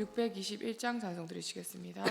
621장 찬송 드리시겠습니다.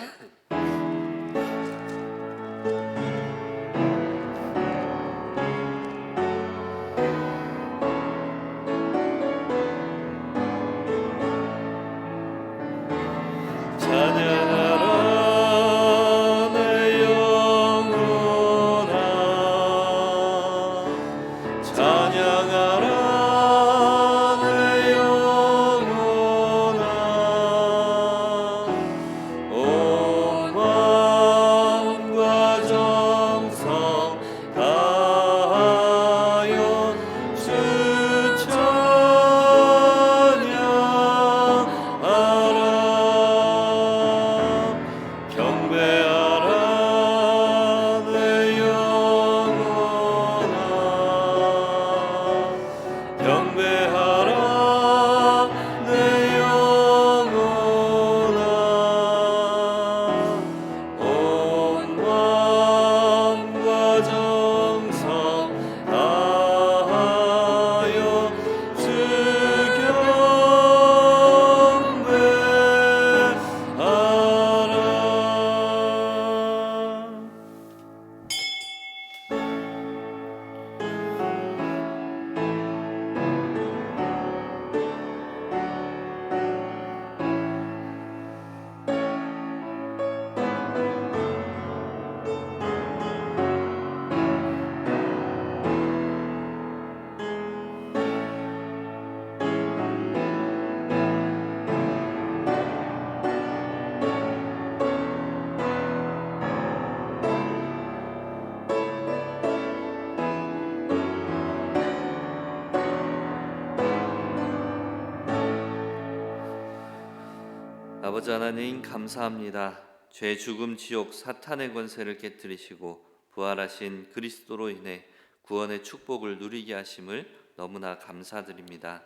아버지 하나님 감사합니다. 죄, 죽음, 지옥, 사탄의 권세를 깨뜨리시고 부활하신 그리스도로 인해 구원의 축복을 누리게 하심을 너무나 감사드립니다.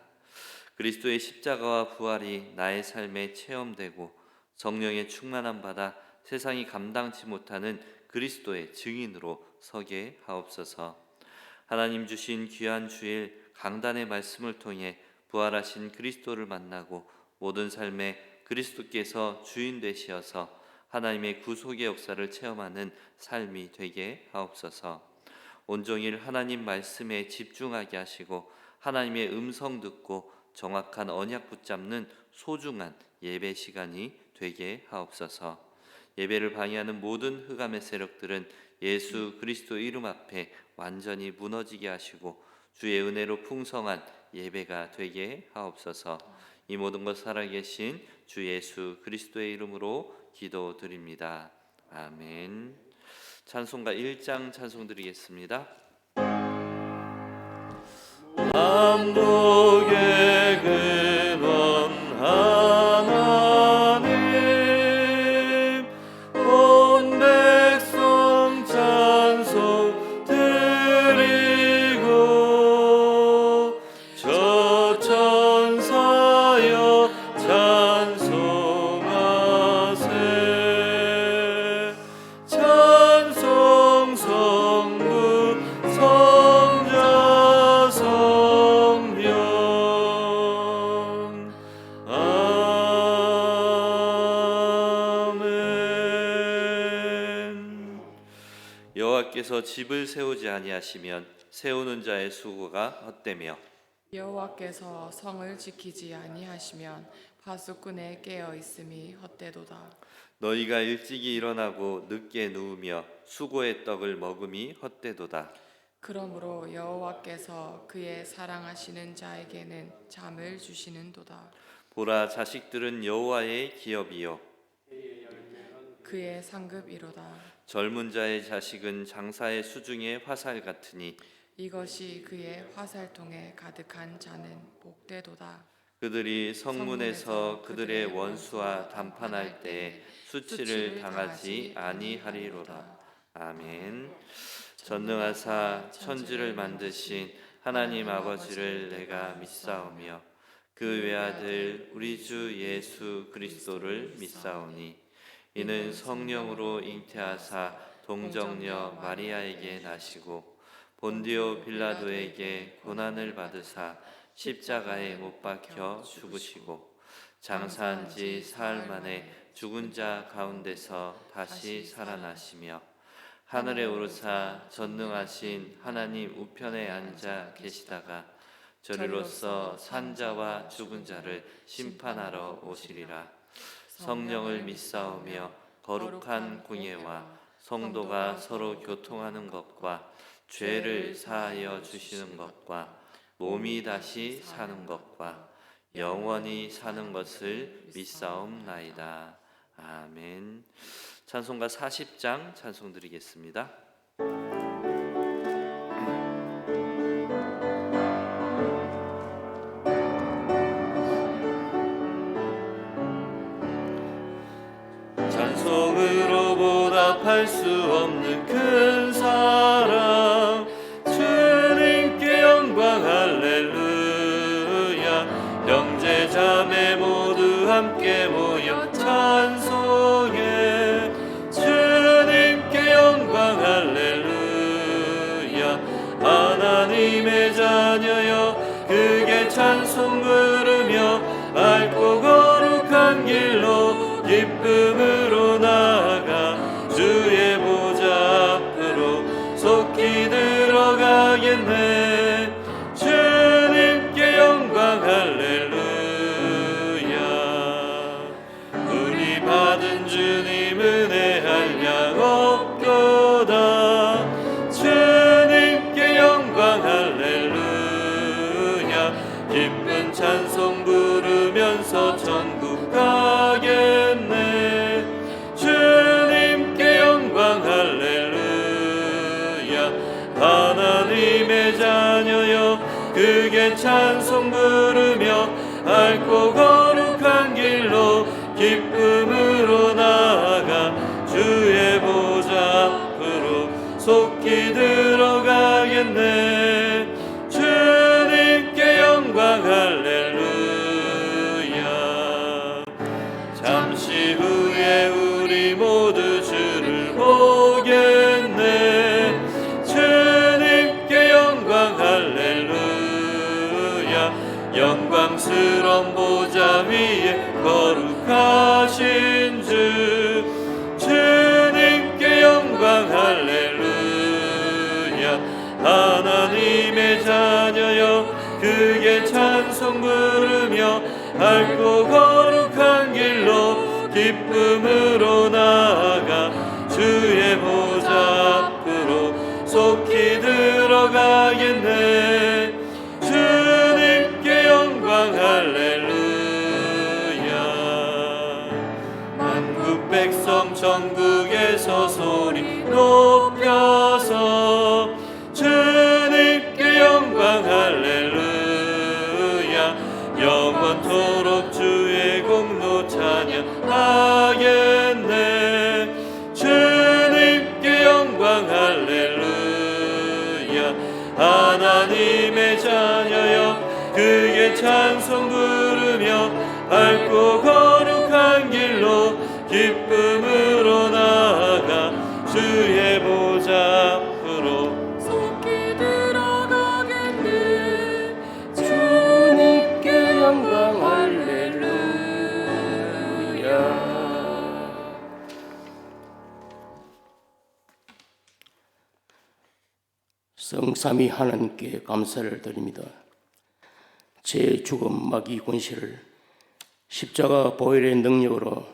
그리스도의 십자가와 부활이 나의 삶에 체험되고 성령의 충만함 받아 세상이 감당치 못하는 그리스도의 증인으로 서게 하옵소서. 하나님 주신 귀한 주일 강단의 말씀을 통해 부활하신 그리스도를 만나고 모든 삶에 그리스도께서 주인 되시어서 하나님의 구속의 역사를 체험하는 삶이 되게 하옵소서. 온종일 하나님 말씀에 집중하게 하시고 하나님의 음성 듣고 정확한 언약 붙잡는 소중한 예배 시간이 되게 하옵소서. 예배를 방해하는 모든 흑암의 세력들은 예수 그리스도 이름 앞에 완전히 무너지게 하시고 주의 은혜로 풍성한 예배가 되게 하옵소서. 이 모든 것 살아계신 주 예수 그리스도의 이름으로 기도드립니다. 아멘. 찬송가 1장 찬송 드리겠습니다. 만복의 근원 하나님 온 백성 찬송 드리고 저 천사여 찬송하세 찬송 성부 성자 성령 아멘. 여호와께서 집을 세우지 아니하시면 세우는 자의 수고가 헛되며 여호와께서 성을 지키지 아니하시면 파수꾼의 깨어 있음이 헛되도다. 너희가 일찍이 일어나고 늦게 누우며 수고의 떡을 먹음이 헛되도다. 그러므로 여호와께서 그의 사랑하시는 자에게는 잠을 주시는도다. 보라, 자식들은 여호와의 기업이요 그의 상급이로다. 젊은 자의 자식은 장사의 수중의 화살 같으니 이것이 그의 화살통에 가득한 자는 복되도다. 그들이 성문에서 그들의 원수와 담판할 때에 수치를 당하지 아니하리로다. 아멘. 전능하사 천지를 만드신 하나님 아버지를 내가 믿사오며 그 외아들 우리 주 예수 그리스도를 믿사오니 이는 성령으로 잉태하사 동정녀 마리아에게 나시고 본디오 빌라도에게 고난을 받으사 십자가에 못 박혀 죽으시고 장사한 지 사흘 만에 죽은 자 가운데서 다시 살아나시며 하늘에 오르사 전능하신 하나님 우편에 앉아 계시다가 저리로서 산자와 죽은 자를 심판하러 오시리라. 성령을 믿사오며 거룩한 공예와 성도가 서로 교통하는 것과 죄를 사하여 주시는 것과 몸이 다시 사는 것과 영원히 사는 것을 믿사옵나이다. 아멘. 찬송가 40장 찬송 드리겠습니다. 찬송으로 보답할 수 없는 큰 사랑, 주님께 영광 할렐루야. 형제 자매 모두 함께 모여 찬송해. 주님께 영광 할렐루야. 하나님의 자녀여 크게 찬송 부르며 맑고 거룩한 길로 기쁨으로 나아가 주의 보좌 앞으로 속히 들어가겠네. 주님께 영광 할렐루야. 우리 받은 주님 은혜 한량 없도다. 주님께 영광 할렐루야. 기쁜 찬송 부르면서 천국 가겠네. 주님께 영광 할렐루야. 하나님의 자녀여 크게 찬송 부르며 맑고 거룩한 길로 기쁨으로 나아가 주의 보좌 앞으로 속히 들어가겠네. 주님께 영광 할렐루야. 잠시 후에 우리 모두 주를 보겠네. 주님께 영광 할렐루야. 영광스러운 보좌 위에 거룩하신 주, 주님께 영광 할렐루야. 하나님의 자녀여 크게 찬송 부르며 맑고 거룩한 길로 기쁨으로 나아가 주의 보좌 앞으로 속히 들어가겠네. 주님께 영광 할렐루야. 만국 백성 전국에서 소리 높여서 주님께 영광 할렐루야. 영원토록 주의 공로 찬양하겠네. 주님께 영광 할렐루야. 하나님의 자녀여 크게 찬송 부르며 밝고 거룩한 길로 기쁨으로 나아가 주의 보좌 앞으로 속히 들어가겠네. 주님께 영광 할렐루야. 성삼위 하나님께 감사를 드립니다. 제 죽음 마귀 권세를 십자가 보혈의 능력으로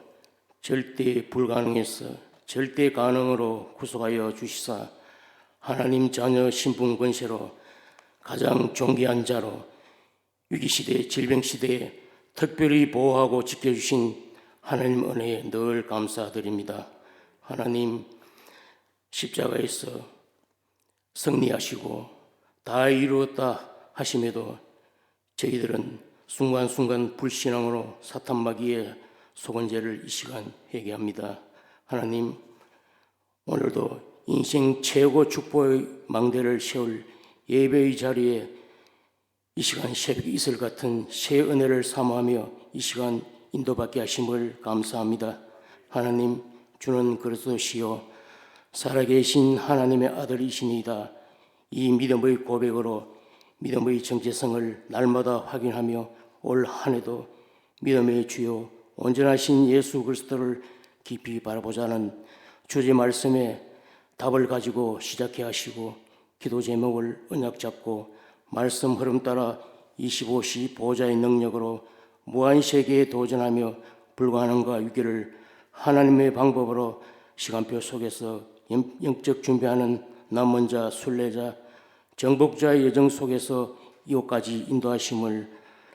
절대 불가능에서 절대 가능으로 구속하여 주시사 하나님 자녀 신분 권세로 가장 존귀한 자로 위기시대 질병시대에 특별히 보호하고 지켜주신 하나님 은혜에 늘 감사드립니다. 하나님 십자가에서 승리하시고 다 이루었다 하심에도 저희들은 순간순간 불신앙으로 사탄 마귀의 속은 죄를 이 시간 회개합니다. 하나님, 오늘도 인생 최고 축복의 망대를 세울 예배의 자리에 이 시간 새벽 이슬 같은 새 은혜를 사모하며 이 시간 인도받게 하심을 감사합니다. 하나님, 주는 그리스도시요 살아계신 하나님의 아들이시니이다. 이 믿음의 고백으로 믿음의 정체성을 날마다 확인하며 올 한 해도 믿음의 주요 온전하신 예수 그리스도를 깊이 바라보자는 주제 말씀에 답을 가지고 시작해 하시고 기도 제목을 언약 잡고 말씀 흐름 따라 25시 보호자의 능력으로 무한세계에 도전하며 불가능과 위기를 하나님의 방법으로 시간표 속에서 영적 준비하는 남은 자, 순례자, 정복자의 여정 속에서 이곳까지 인도하심을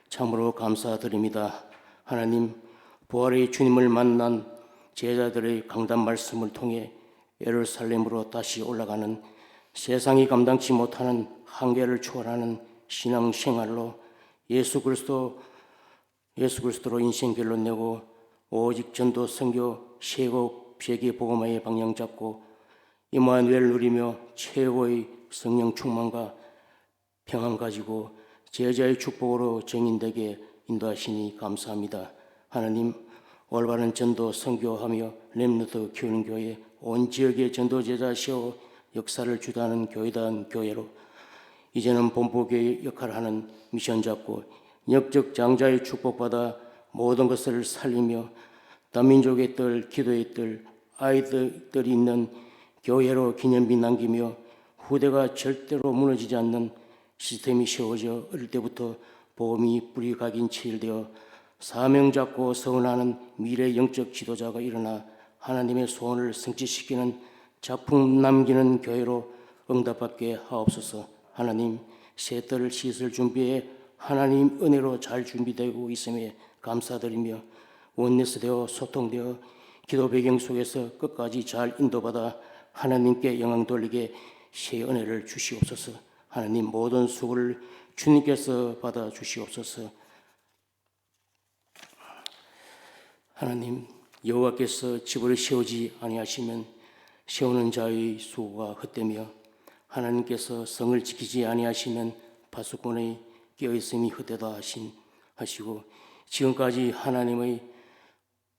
참으로 감사드립니다. 하나님, 부활의 주님을 만난 제자들의 강단 말씀을 통해 예루살렘으로 다시 올라가는 세상이 감당치 못하는 한계를 초월하는 신앙 생활로 예수 그리스도로 인생 결론 내고 오직 전도 선교 세국 세계 복음화의 방향 잡고 임마누엘 누리며 최고의 성령 충만과 평안 가지고 제자의 축복으로 정인되게 인도하시니 감사합니다. 하나님, 올바른 전도 선교하며 렘넌트 키우는 교회, 온 지역의 전도 제자 세워 역사를 주도하는 교회다운 교회로 이제는 본부교회 역할을 하는 미션 잡고 역적 장자의 축복받아 모든 것을 살리며 다민족의 뜰, 기도의 뜰, 아이들이 있는 교회로 기념비 남기며 후대가 절대로 무너지지 않는 시스템이 세워져 어릴 때부터 보험이 뿌리 각인 체일되어 사명 잡고 서운하는 미래 영적 지도자가 일어나 하나님의 소원을 성취시키는 작품 남기는 교회로 응답받게 하옵소서. 하나님, 새 뜰을 씻을 준비에 하나님 은혜로 잘 준비되고 있음에 감사드리며 원내스 되어 소통되어 기도 배경 속에서 끝까지 잘 인도받아 하나님께 영광 돌리게 새 은혜를 주시옵소서. 하나님, 모든 수고를 주님께서 받아 주시옵소서. 하나님, 여호와께서 집을 세우지 아니하시면 세우는 자의 수고가 헛되며 하나님께서 성을 지키지 아니하시면 파수꾼의 깨어있음이 헛되다 하시고 지금까지 하나님의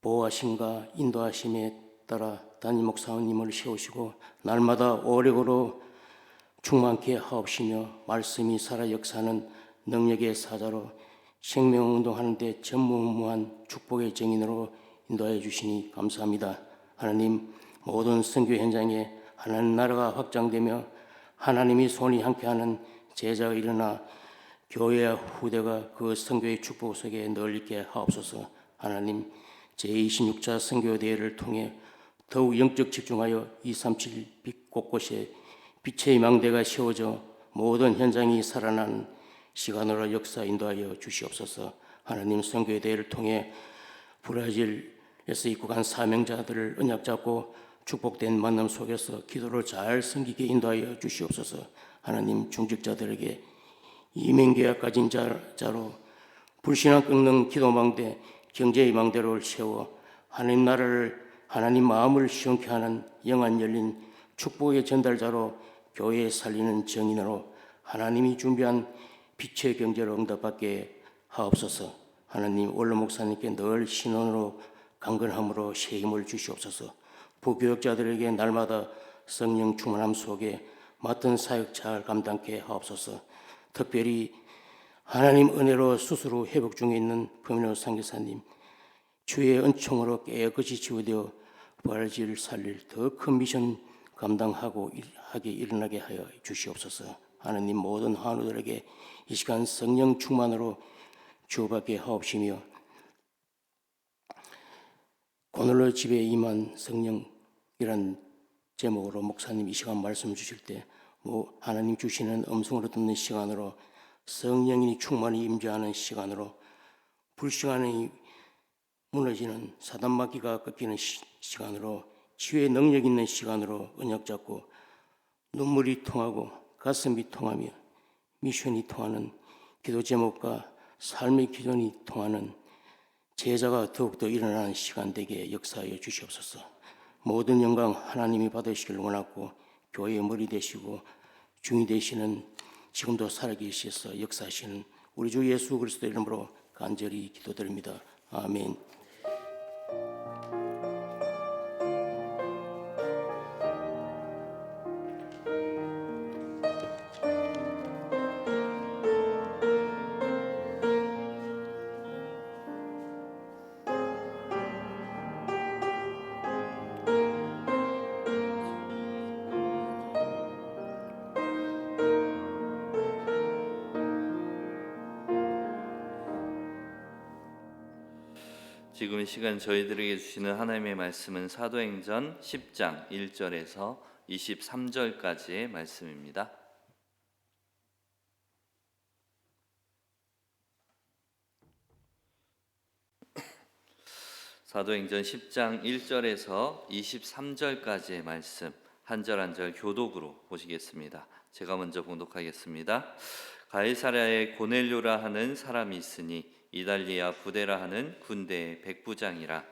보호하심과 인도하심에 따라 담임 목사님을 세우시고 날마다 오력으로 충만케 하옵시며 말씀이 살아 역사하는 능력의 사자로 생명운동하는 데 전무후무한 축복의 증인으로 인도하여 주시니 감사합니다. 하나님, 모든 선교 현장에 하나님 나라가 확장되며 하나님이 손이 함께하는 제자가 일어나 교회와 후대가 그 선교의 축복 속에 널리게 하옵소서. 하나님, 제26차 선교대회를 통해 더욱 영적 집중하여 237 빛 곳곳에 빛의 망대가 세워져 모든 현장이 살아나는 시간으로 역사 인도하여 주시옵소서. 하나님, 선교대회를 통해 브라질에서 입국한 사명자들을 언약 잡고 축복된 만남 속에서 기도를 잘 섬기게 인도하여 주시옵소서. 하나님, 중직자들에게 이민계약 가진 자로 불신앙 꺾는 기도망대, 경제의 망대를 세워 하나님 나라를, 하나님 마음을 시원케 하는 영안 열린 축복의 전달자로 교회에 살리는 정인으로 하나님이 준비한 빛의 경제로 응답받게 하옵소서. 하나님, 원로 목사님께 늘 신원으로 강건함으로 새 힘을 주시옵소서. 부교역자들에게 날마다 성령 충만함 속에 맡은 사역 잘 감당케 하옵소서. 특별히 하나님 은혜로 스스로 회복 중에 있는 금연호 선교사님, 주의 은총으로 깨끗이 치유되어 부활지를 살릴 더 큰 미션 감당하고 하게 일어나게 하여 주시옵소서. 하나님, 모든 환우들에게 이 시간 성령 충만으로 주어받게 하옵시며 고넬로 집에 임한 성령이란 제목으로 목사님 이 시간 말씀 주실 때 하나님 주시는 음성으로 듣는 시간으로 성령이 충만히 임재하는 시간으로 불신앙이 무너지는 사단마귀가 꺾이는 시간으로 치유의 능력 있는 시간으로 언약 잡고 눈물이 통하고 가슴이 통하며 미션이 통하는 기도 제목과 삶의 기전이 통하는 제자가 더욱더 일어나는 시간 되게 역사하여 주시옵소서. 모든 영광 하나님이 받으시길 원하고 교회의 머리 되시고 중이 되시는 지금도 살아계셔서 역사하시는 우리 주 예수 그리스도 이름으로 간절히 기도드립니다. 아멘. 지금 이 시간 저희들에게 주시는 하나님의 말씀은 사도행전 10장 1절에서 23절까지의 말씀입니다. 사도행전 10장 1절에서 23절까지의 말씀 한 절 한 절 교독으로 보시겠습니다. 제가 먼저 봉독하겠습니다. 가이사랴에 고넬료라 하는 사람이 있으니 이달리아 부대라 하는 군대의 백부장이라.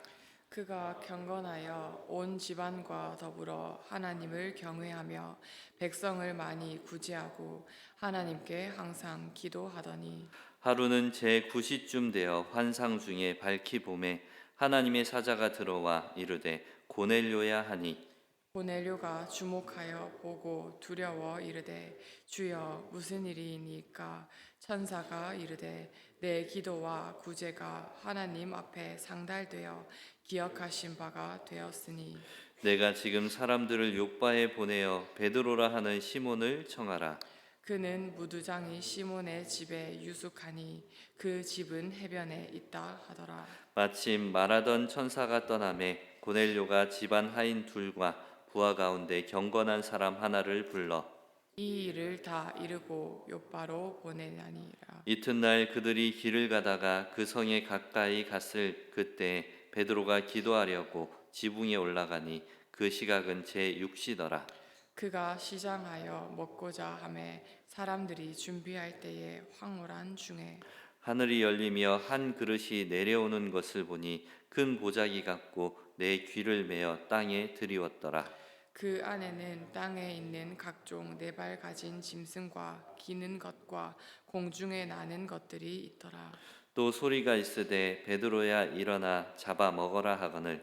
그가 경건하여 온 집안과 더불어 하나님을 경외하며 백성을 많이 구제하고 하나님께 항상 기도하더니 하루는 제9시쯤 되어 환상 중에 밝히 봄에 하나님의 사자가 들어와 이르되 고넬료야 하니 고넬료가 주목하여 보고 두려워 이르되 주여 무슨 일이니까? 천사가 이르되 내 기도와 구제가 하나님 앞에 상달되어 기억하신 바가 되었으니 내가 지금 사람들을 요바에 보내어 베드로라 하는 시몬을 청하라. 그는 무두장이 시몬의 집에 유숙하니 그 집은 해변에 있다 하더라. 마침 말하던 천사가 떠나매 고넬료가 집안 하인 둘과 부하 가운데 경건한 사람 하나를 불러 이 일을 다 이르고 요바로 보내나니라. 이튿날 그들이 길을 가다가 그 성에 가까이 갔을 그때 베드로가 기도하려고 지붕에 올라가니 그 시각은 제6시더라. 그가 시장하여 먹고자 하매 사람들이 준비할 때에 황홀한 중에 하늘이 열리며 한 그릇이 내려오는 것을 보니 큰 보자기 같고 내 귀를 메어 땅에 들이웠더라. 그 안에는 땅에 있는 각종 네 발 가진 짐승과 기는 것과 공중에 나는 것들이 있더라. 또 소리가 있으되 베드로야 일어나 잡아 먹어라 하거늘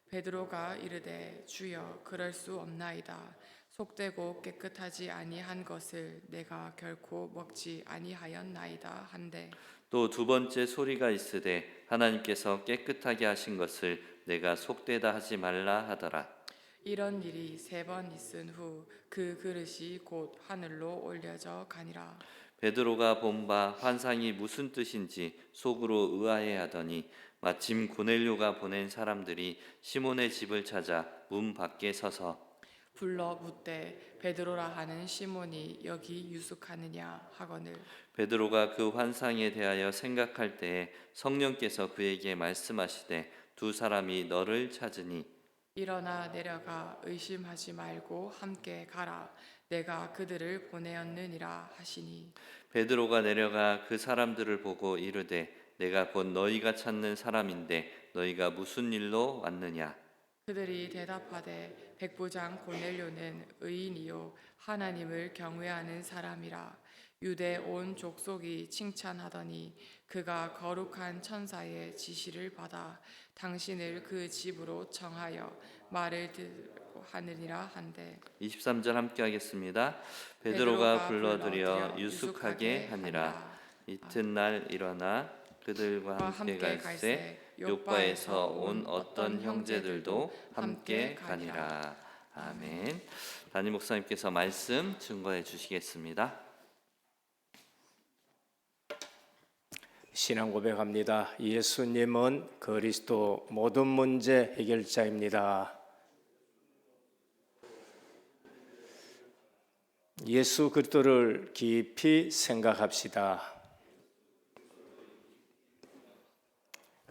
베드로가 이르되 주여 그럴 수 없나이다. 속되고 깨끗하지 아니한 것을 내가 결코 먹지 아니하였나이다 한데 또 두 번째 소리가 있으되 하나님께서 깨끗하게 하신 것을 내가 속되다 하지 말라 하더라. 이런 일이 3번 있은 후 그 그릇이 곧 하늘로 올려져 가니라. 베드로가 본 바 환상이 무슨 뜻인지 속으로 의아해하더니 마침 고넬료가 보낸 사람들이 시몬의 집을 찾아 문 밖에 서서 불러 묻되 베드로라 하는 시몬이 여기 유숙하느냐 하거늘 베드로가 그 환상에 대하여 생각할 때에 성령께서 그에게 말씀하시되 두 사람이 너를 찾으니 일어나 내려가 의심하지 말고 함께 가라. 내가 그들을 보내었느니라 하시니 베드로가 내려가 그 사람들을 보고 이르되 내가 곧 너희가 찾는 사람인데 너희가 무슨 일로 왔느냐. 그들이 대답하되 백부장 고넬료는 의인이요 하나님을 경외하는 사람이라. 유대 온 족속이 칭찬하더니 그가 거룩한 천사의 지시를 받아 당신을 그 집으로 청하여 말을 듣고 하느니라 한데 23절 함께 하겠습니다. 베드로가 불러들여 유숙하게 하니라. 이튿날 일어나 그들과 함께 갈새 요바에서 온 어떤 형제들도 함께 가니라. 아멘. 담임 목사님께서 말씀 증거해 주시겠습니다. 신앙 고백합니다. 예수님은 그리스도 모든 문제 해결자입니다. 예수 그리스도를 깊이 생각합시다.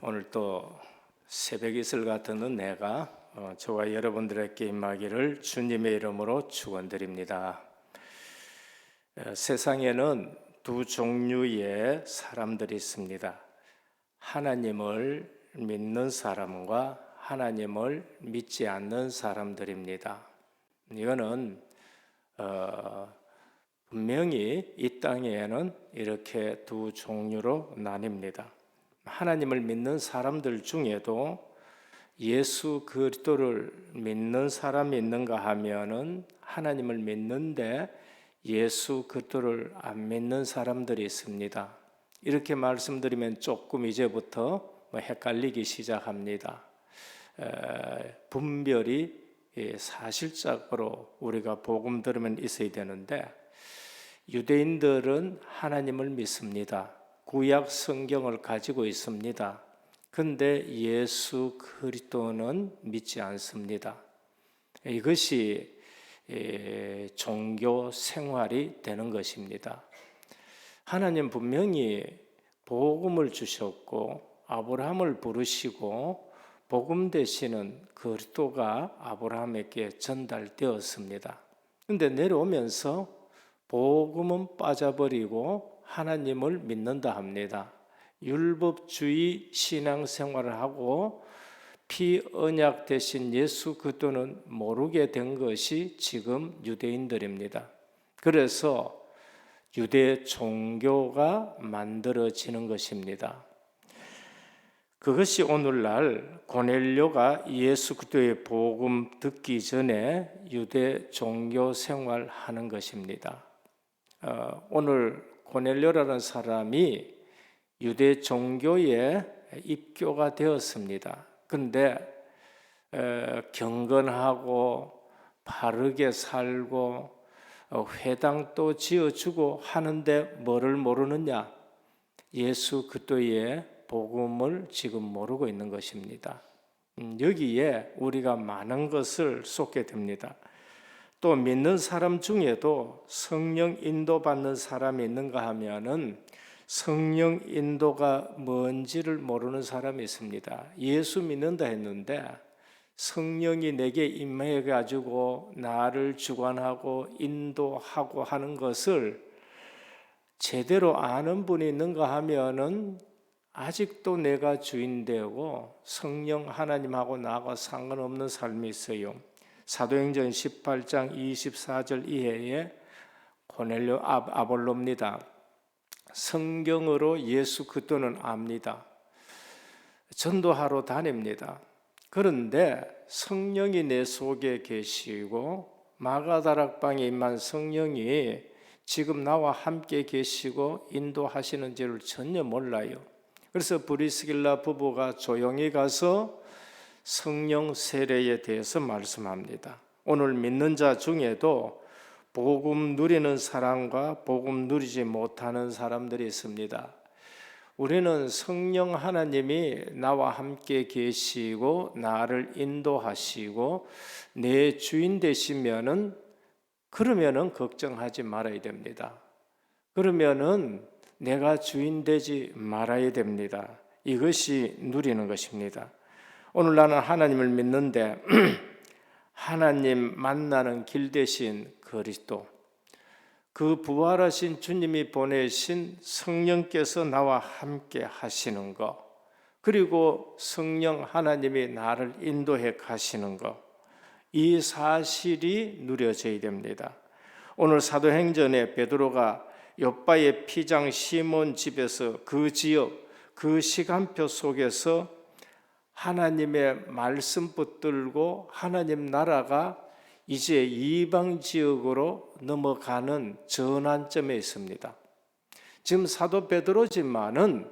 오늘 또 새벽 이슬 같은 은혜가 저와 여러분들에게 임하기를 주님의 이름으로 축원드립니다. 세상에는 두 종류의 사람들이 있습니다. 하나님을 믿는 사람과 하나님을 믿지 않는 사람들입니다. 이거는 분명히 이 땅에는 이렇게 두 종류로 나뉩니다. 하나님을 믿는 사람들 중에도 예수 그리스도를 믿는 사람이 있는가 하면은 하나님을 믿는데 예수 그리스도를 안 믿는 사람들이 있습니다. 이렇게 말씀드리면 조금 이제부터 헷갈리기 시작합니다. 분별이 사실적으로 우리가 복음 들으면 있어야 되는데 유대인들은 하나님을 믿습니다. 구약 성경을 가지고 있습니다. 근데 예수 그리스도는 믿지 않습니다. 이것이 종교 생활이 되는 것입니다. 하나님 분명히 복음을 주셨고 아브라함을 부르시고 복음 되시는 그리스도가 아브라함에게 전달되었습니다. 그런데 내려오면서 복음은 빠져버리고 하나님을 믿는다 합니다. 율법주의 신앙생활을 하고 피언약 되신 예수 그리스도는 모르게 된 것이 지금 유대인들입니다. 그래서 유대 종교가 만들어지는 것입니다. 그것이 오늘날 고넬료가 예수 그리스도의 복음 듣기 전에 유대 종교 생활하는 것입니다. 오늘 고넬료라는 사람이 유대 종교에 입교가 되었습니다. 근데 경건하고 바르게 살고 회당도 지어주고 하는데 뭐를 모르느냐? 예수 그리스도의 복음을 지금 모르고 있는 것입니다. 여기에 우리가 많은 것을 쏟게 됩니다. 또 믿는 사람 중에도 성령 인도받는 사람이 있는가 하면은 성령 인도가 뭔지를 모르는 사람이 있습니다. 예수 믿는다 했는데 성령이 내게 임해 가지고 나를 주관하고 인도하고 하는 것을 제대로 아는 분이 있는가 하면은 아직도 내가 주인 되고 성령 하나님하고 나하고 상관없는 삶이 있어요. 사도행전 18장 24절 이하에 고넬료 아볼로입니다. 성경으로 예수 그리스도는 압니다. 전도하러 다닙니다. 그런데 성령이 내 속에 계시고 마가다락방에 임한 성령이 지금 나와 함께 계시고 인도하시는지를 전혀 몰라요. 그래서 브리스길라 부부가 조용히 가서 성령 세례에 대해서 말씀합니다. 오늘 믿는 자 중에도 복음 누리는 사람과 복음 누리지 못하는 사람들이 있습니다. 우리는 성령 하나님이 나와 함께 계시고 나를 인도하시고 내 주인 되시면은 그러면은 걱정하지 말아야 됩니다. 그러면은 내가 주인 되지 말아야 됩니다. 이것이 누리는 것입니다. 오늘 나는 하나님을 믿는데 하나님 만나는 길 대신 그리스도, 그 부활하신 주님이 보내신 성령께서 나와 함께 하시는 것, 그리고 성령 하나님이 나를 인도해 가시는 것, 이 사실이 누려져야 됩니다. 오늘 사도행전에 베드로가 욥바의 피장 시몬 집에서 그 지역, 그 시간표 속에서 하나님의 말씀 붙들고 하나님 나라가 이제 이방 지역으로 넘어가는 전환점에 있습니다. 지금 사도 베드로지만은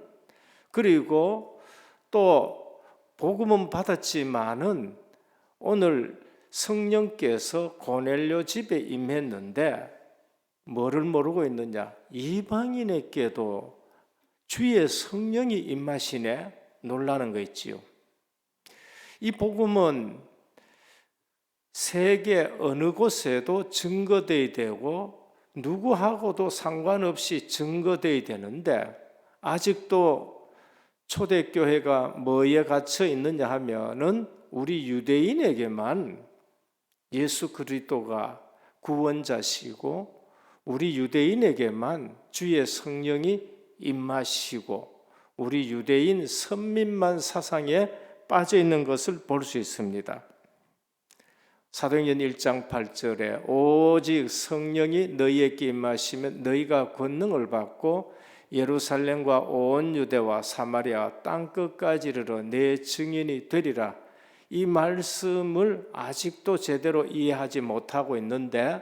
그리고 또 복음은 받았지만은 오늘 성령께서 고넬료 집에 임했는데 뭐를 모르고 있느냐? 이방인에게도 주의 성령이 임하시네. 놀라는 거 있지요. 이 복음은 세계 어느 곳에도 증거되어야 되고 누구하고도 상관없이 증거되어야 되는데 아직도 초대교회가 뭐에 갇혀 있느냐 하면은 우리 유대인에게만 예수 그리스도가 구원자시고 우리 유대인에게만 주의 성령이 임하시고 우리 유대인 선민만 사상에 빠져 있는 것을 볼 수 있습니다. 사도행전 1장 8절에 오직 성령이 너희에게 임하시면 너희가 권능을 받고 예루살렘과 온 유대와 사마리아 땅끝까지 이르러 내 증인이 되리라. 이 말씀을 아직도 제대로 이해하지 못하고 있는데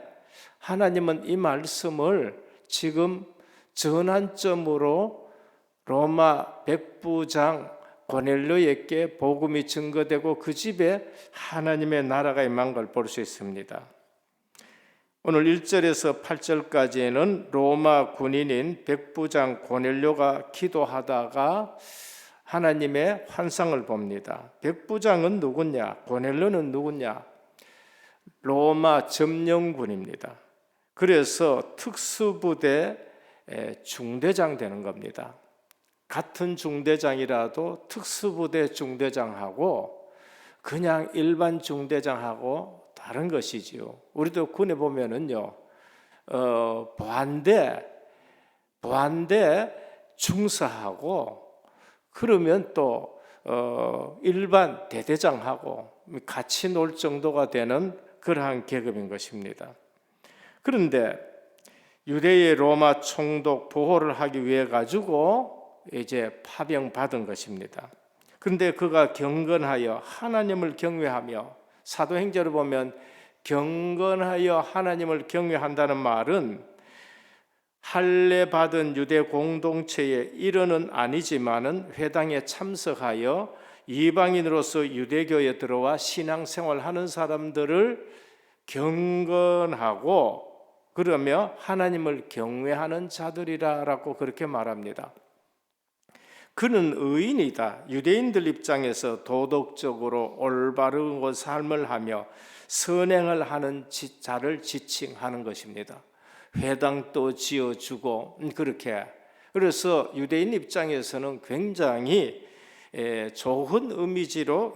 하나님은 이 말씀을 지금 전환점으로 로마 백부장 고넬료에게 복음이 증거되고 그 집에 하나님의 나라가 임한 걸 볼 수 있습니다. 오늘 1절에서 8절까지는 로마 군인인 백부장 고넬료가 기도하다가 하나님의 환상을 봅니다. 백부장은 누구냐? 고넬료는 누구냐? 로마 점령군입니다. 그래서 특수부대 중대장 되는 겁니다. 같은 중대장이라도 특수부대 중대장하고 그냥 일반 중대장하고 다른 것이지요. 우리도 군에 보면은요, 보안대 중사하고 그러면 또 일반 대대장하고 같이 놀 정도가 되는 그러한 계급인 것입니다. 그런데 유대의 로마 총독 보호를 하기 위해 가지고 이제 파병받은 것입니다. 그런데 그가 경건하여 하나님을 경외하며, 사도행전을 보면 경건하여 하나님을 경외한다는 말은 할례 받은 유대 공동체의 일원은 아니지만은 회당에 참석하여 이방인으로서 유대교에 들어와 신앙생활하는 사람들을 경건하고 그러며 하나님을 경외하는 자들이라고 그렇게 말합니다. 그는 의인이다. 유대인들 입장에서 도덕적으로 올바른 삶을 하며 선행을 하는 자를 지칭하는 것입니다. 회당도 지어주고 그렇게. 그래서 유대인 입장에서는 굉장히 좋은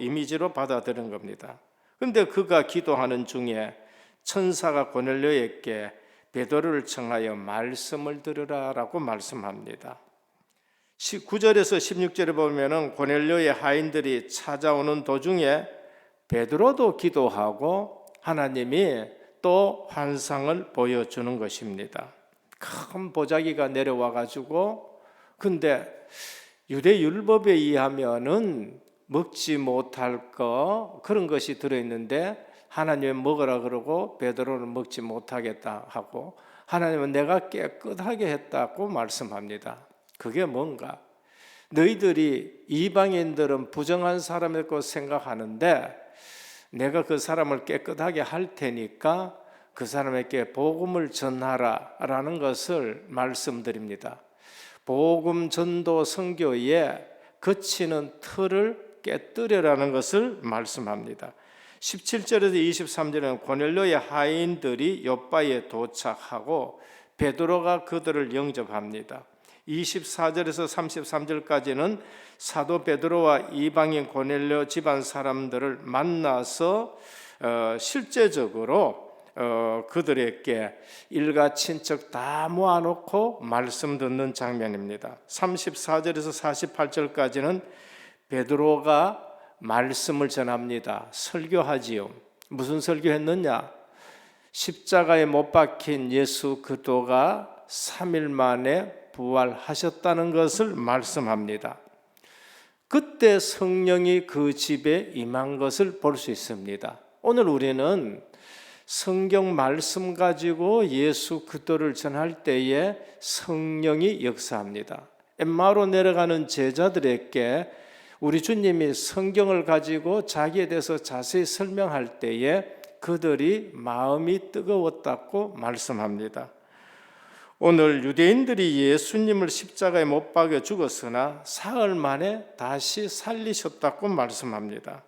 이미지로 받아들인 겁니다. 그런데 그가 기도하는 중에 천사가 고넬료에게 베드로를 청하여 말씀을 들으라라고 말씀합니다. 9절에서 16절에 보면은 고넬료의 하인들이 찾아오는 도중에 베드로도 기도하고 하나님이 또 환상을 보여주는 것입니다. 큰 보자기가 내려와 가지고, 근데 유대 율법에 의하면은 먹지 못할 그런 것이 들어있는데 하나님은 먹으라 그러고 베드로는 먹지 못하겠다 하고 하나님은 내가 깨끗하게 했다고 말씀합니다. 그게 뭔가? 너희들이 이방인들은 부정한 사람이라고 생각하는데 내가 그 사람을 깨끗하게 할 테니까 그 사람에게 복음을 전하라 라는 것을 말씀드립니다. 복음 전도 선교에 거치는 틀을 깨뜨려라는 것을 말씀합니다. 17절에서 23절에는 고넬료의 하인들이 욥바에 도착하고 베드로가 그들을 영접합니다. 24절에서 33절까지는 사도 베드로와 이방인 고넬료 집안 사람들을 만나서 실제적으로 그들에게 일가 친척 다 모아놓고 말씀 듣는 장면입니다. 34절에서 48절까지는 베드로가 말씀을 전합니다. 설교하지요. 무슨 설교했느냐? 십자가에 못 박힌 예수 그리스도가 3일 만에 부활하셨다는 것을 말씀합니다. 그때 성령이 그 집에 임한 것을 볼 수 있습니다. 오늘 우리는 성경 말씀 가지고 예수 그리스도를 전할 때에 성령이 역사합니다. 엠마오로 내려가는 제자들에게 우리 주님이 성경을 가지고 자기에 대해서 자세히 설명할 때에 그들이 마음이 뜨거웠다고 말씀합니다. 오늘 유대인들이 예수님을 십자가에 못 박여 죽었으나 사흘 만에 다시 살리셨다고 말씀합니다.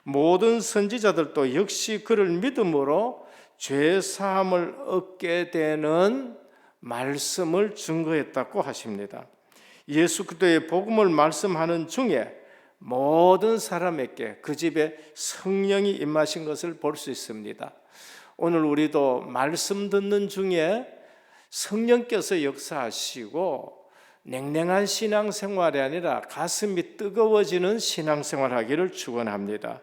모든 선지자들도 역시 그를 믿음으로 죄 사함을 얻게 되는 말씀을 증거했다고 하십니다. 예수 그리스도의 복음을 말씀하는 중에 모든 사람에게 그 집에 성령이 임하신 것을 볼 수 있습니다. 오늘 우리도 말씀 듣는 중에 성령께서 역사하시고 냉랭한 신앙생활이 아니라 가슴이 뜨거워지는 신앙생활하기를 축원합니다.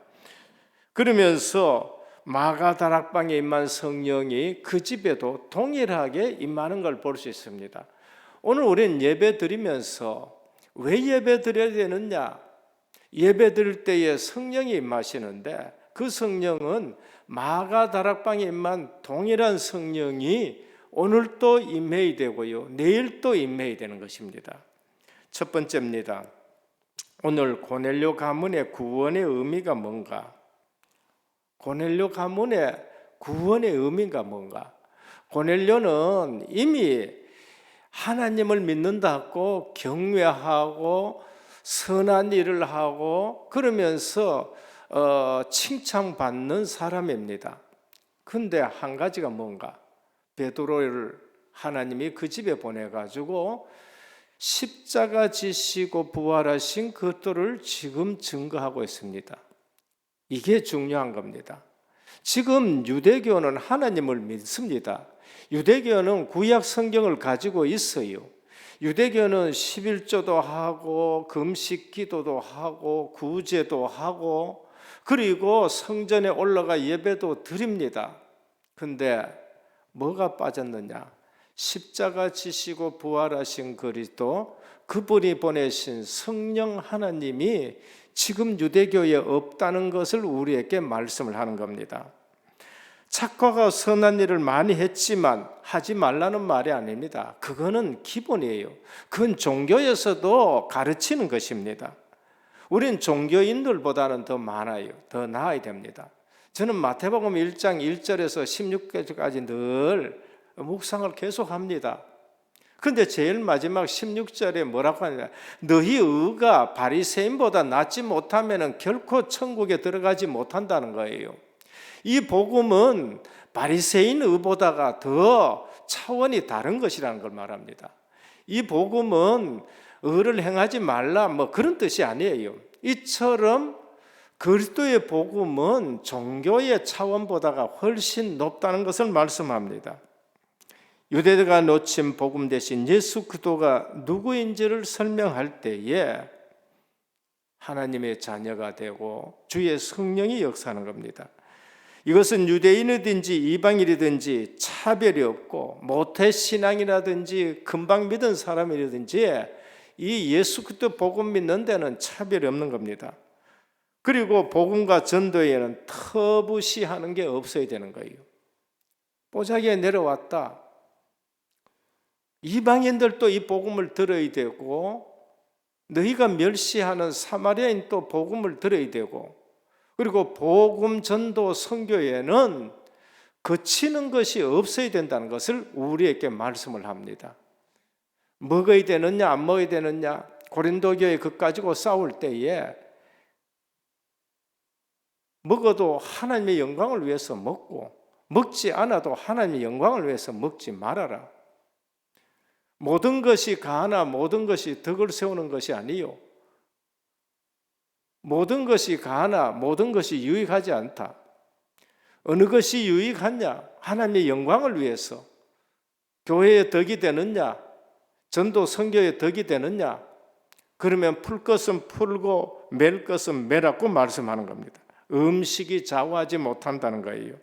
그러면서 마가다락방에 임한 성령이 그 집에도 동일하게 임하는 걸 볼 수 있습니다. 오늘 우리는 예배 드리면서 왜 예배 드려야 되느냐? 예배 드릴 때에 성령이 임하시는데 그 성령은 마가다락방에 임한 동일한 성령이 오늘 또 임해야 되고요, 내일 또 임해야 되는 것입니다. 첫 번째입니다. 오늘 고넬료 가문의 구원의 의미가 뭔가? 고넬료 가문의 구원의 의미가 뭔가? 고넬료는 이미 하나님을 믿는다고 경외하고 선한 일을 하고 그러면서 칭찬받는 사람입니다. 근데 한 가지가 뭔가, 베드로를 하나님이 그 집에 보내가지고 십자가 지시고 부활하신 그것들을 지금 증거하고 있습니다. 이게 중요한 겁니다. 지금 유대교는 하나님을 믿습니다. 유대교는 구약 성경을 가지고 있어요. 유대교는 11조도 하고 금식 기도도 하고 구제도 하고 그리고 성전에 올라가 예배도 드립니다. 근데 뭐가 빠졌느냐? 십자가 지시고 부활하신 그리스도, 그분이 보내신 성령 하나님이 지금 유대교에 없다는 것을 우리에게 말씀을 하는 겁니다. 착하고 선한 일을 많이 했지만 하지 말라는 말이 아닙니다. 그거는 기본이에요. 그건 종교에서도 가르치는 것입니다. 우린 종교인들보다는 더 많아요. 더 나아야 됩니다. 저는 마태복음 1장 1절에서 16절까지 늘 묵상을 계속합니다. 그런데 제일 마지막 16절에 뭐라고 하냐? 너희 의가 바리새인보다 낫지 못하면 결코 천국에 들어가지 못한다는 거예요. 이 복음은 바리새인 의보다가 더 차원이 다른 것이라는 걸 말합니다. 이 복음은 의를 행하지 말라 뭐 그런 뜻이 아니에요. 이처럼 그리스도의 복음은 종교의 차원보다가 훨씬 높다는 것을 말씀합니다. 유대가 놓친 복음 대신 예수 그리스도가 누구인지를 설명할 때에 하나님의 자녀가 되고 주의 성령이 역사하는 겁니다. 이것은 유대인이든지 이방인이든지 차별이 없고 모태신앙이라든지 금방 믿은 사람이라든지 이 예수 그리스도 복음 믿는 데는 차별이 없는 겁니다. 그리고 복음과 전도에는 터부시하는 게 없어야 되는 거예요. 보자기에 내려왔다. 이방인들도 이 복음을 들어야 되고 너희가 멸시하는 사마리아인 또 복음을 들어야 되고 그리고 복음 전도 선교에는 거치는 것이 없어야 된다는 것을 우리에게 말씀을 합니다. 먹어야 되느냐 안 먹어야 되느냐 고린도 교회 그것 가지고 싸울 때에 먹어도 하나님의 영광을 위해서 먹고 먹지 않아도 하나님의 영광을 위해서 먹지 말아라. 모든 것이 가하나 모든 것이 덕을 세우는 것이 아니요. 모든 것이 가하나 모든 것이 유익하지 않다. 어느 것이 유익하냐? 하나님의 영광을 위해서. 교회의 덕이 되느냐? 전도 선교의 덕이 되느냐? 그러면 풀 것은 풀고 맬 것은 매라고 말씀하는 겁니다. 음식이 좌우하지 못한다는 거예요.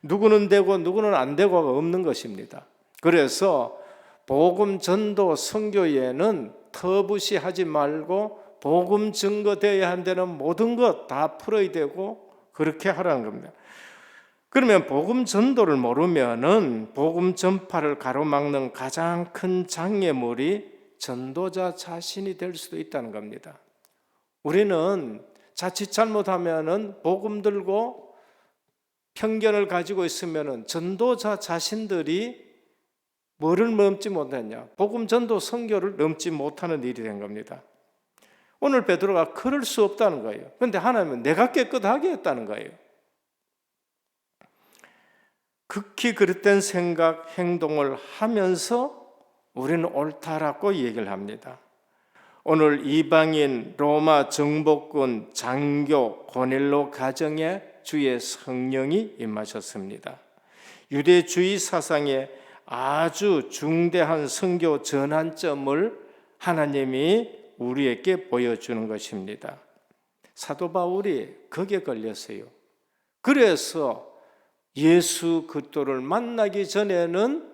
누구는 되고 누구는 안 되고가 없는 것입니다. 그래서 복음 전도 선교에는 터부시하지 말고 복음 증거되어야 한다는 모든 것 다 풀어야 되고 그렇게 하라는 겁니다. 그러면 복음 전도를 모르면은 복음 전파를 가로막는 가장 큰 장애물이 전도자 자신이 될 수도 있다는 겁니다. 우리는 자칫 잘못하면은 복음 들고 편견을 가지고 있으면은 전도자 자신들이 뭐를 넘지 못했냐? 복음 전도 선교를 넘지 못하는 일이 된 겁니다. 오늘 베드로가 그럴 수 없다는 거예요. 그런데 하나님은 내가 깨끗하게 했다는 거예요. 극히 그릇된 생각, 행동을 하면서 우리는 옳다라고 얘기를 합니다. 오늘 이방인 로마 정복군 장교 고넬로 가정에 주의 성령이 임하셨습니다. 유대주의 사상에 아주 중대한 선교 전환점을 하나님이 우리에게 보여주는 것입니다. 사도 바울이 거기에 걸렸어요. 그래서 예수 그리스도를 만나기 전에는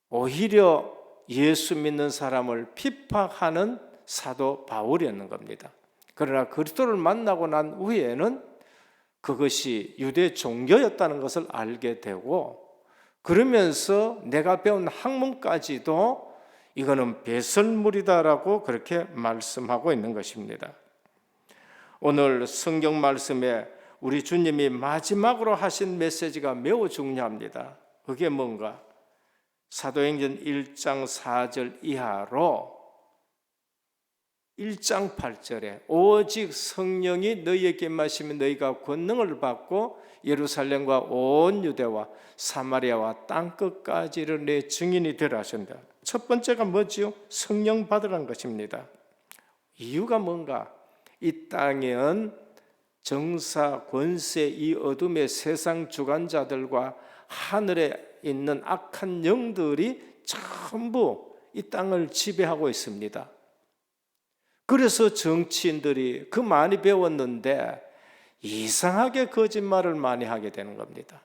오히려 예수 믿는 사람을 핍박하는 사도 바울이었는 겁니다. 그러나 그리스도를 만나고 난 후에는 그것이 유대 종교였다는 것을 알게 되고 그러면서 내가 배운 학문까지도 이거는 배설물이다라고 그렇게 말씀하고 있는 것입니다. 오늘 성경 말씀에 우리 주님이 마지막으로 하신 메시지가 매우 중요합니다. 그게 뭔가? 사도행전 1장 4절 이하로 1장 8절에 오직 성령이 너희에게 임하시면 너희가 권능을 받고 예루살렘과 온 유대와 사마리아와 땅끝까지를 내 증인이 되라 하신다. 첫 번째가 뭐지요? 성령 받으라는 것입니다. 이유가 뭔가? 이 땅에는 정사, 권세, 이 어둠의 세상 주관자들과 하늘에 있는 악한 영들이 전부 이 땅을 지배하고 있습니다. 그래서 정치인들이 그 많이 배웠는데 이상하게 거짓말을 많이 하게 되는 겁니다.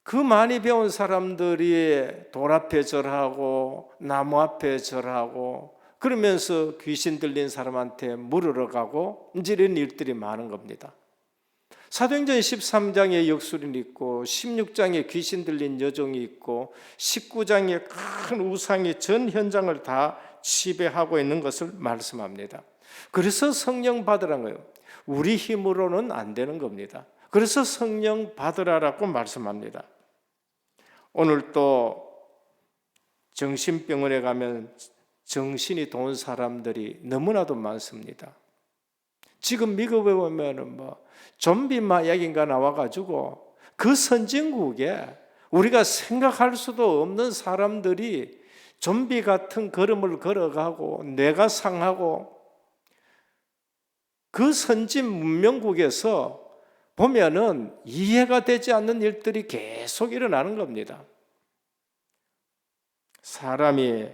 그 많이 배운 사람들이 돌 앞에 절하고 나무 앞에 절하고 그러면서 귀신 들린 사람한테 물으러 가고 이런 일들이 많은 겁니다. 사도행전 13장에 역술인이 있고 16장에 귀신 들린 여종이 있고 19장에 큰 우상이 전 현장을 다 지배하고 있는 것을 말씀합니다. 그래서 성령 받으라는 거예요. 우리 힘으로는 안 되는 겁니다. 그래서 성령 받으라라고 말씀합니다. 오늘 또 정신병원에 가면 정신이 돈 사람들이 너무나도 많습니다. 지금 미국에 보면 좀비 마약인가 나와가지고 그 선진국에 우리가 생각할 수도 없는 사람들이 좀비 같은 걸음을 걸어가고 뇌가 상하고 그 선진 문명국에서 보면은 이해가 되지 않는 일들이 계속 일어나는 겁니다. 사람이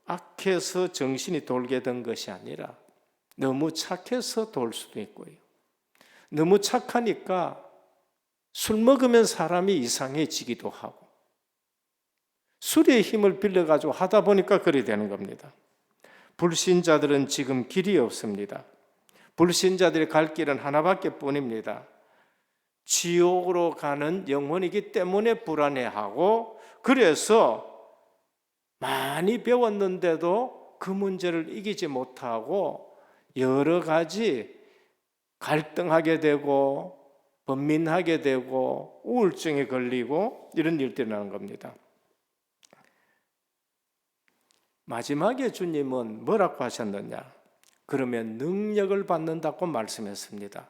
악해서 정신이 돌게 된 것이 아니라 너무 착해서 돌 수도 있고요. 너무 착하니까 술 먹으면 사람이 이상해지기도 하고 술의 힘을 빌려가지고 하다 보니까 그리 되는 겁니다. 불신자들은 지금 길이 없습니다. 불신자들이 갈 길은 하나밖에 뿐입니다. 지옥으로 가는 영혼이기 때문에 불안해하고 그래서 많이 배웠는데도 그 문제를 이기지 못하고 여러 가지 갈등하게 되고 번민하게 되고 우울증에 걸리고 이런 일들이 나는 겁니다. 마지막에 주님은 뭐라고 하셨느냐? 그러면 능력을 받는다고 말씀했습니다.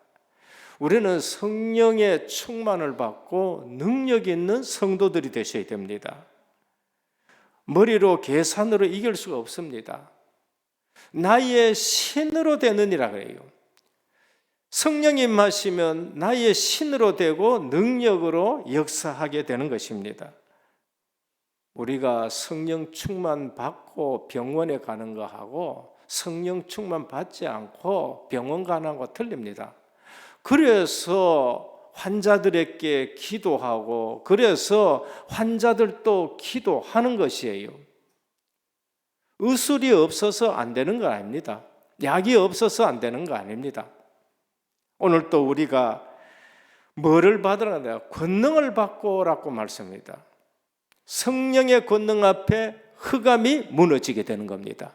우리는 성령의 충만을 받고 능력 있는 성도들이 되셔야 됩니다. 머리로 계산으로 이길 수가 없습니다. 나의 신으로 되느니라 그래요. 성령이 임하시면 나의 신으로 되고 능력으로 역사하게 되는 것입니다. 우리가 성령 충만 받고 병원에 가는 거하고 성령 충만 받지 않고 병원 가는 거 틀립니다. 그래서 환자들에게 기도하고 그래서 환자들도 기도하는 것이에요. 의술이 없어서 안 되는 거 아닙니다. 약이 없어서 안 되는 거 아닙니다. 오늘 또 우리가 뭐를 받으라? 권능을 받고라고 말씀합니다. 성령의 권능 앞에 흑암이 무너지게 되는 겁니다.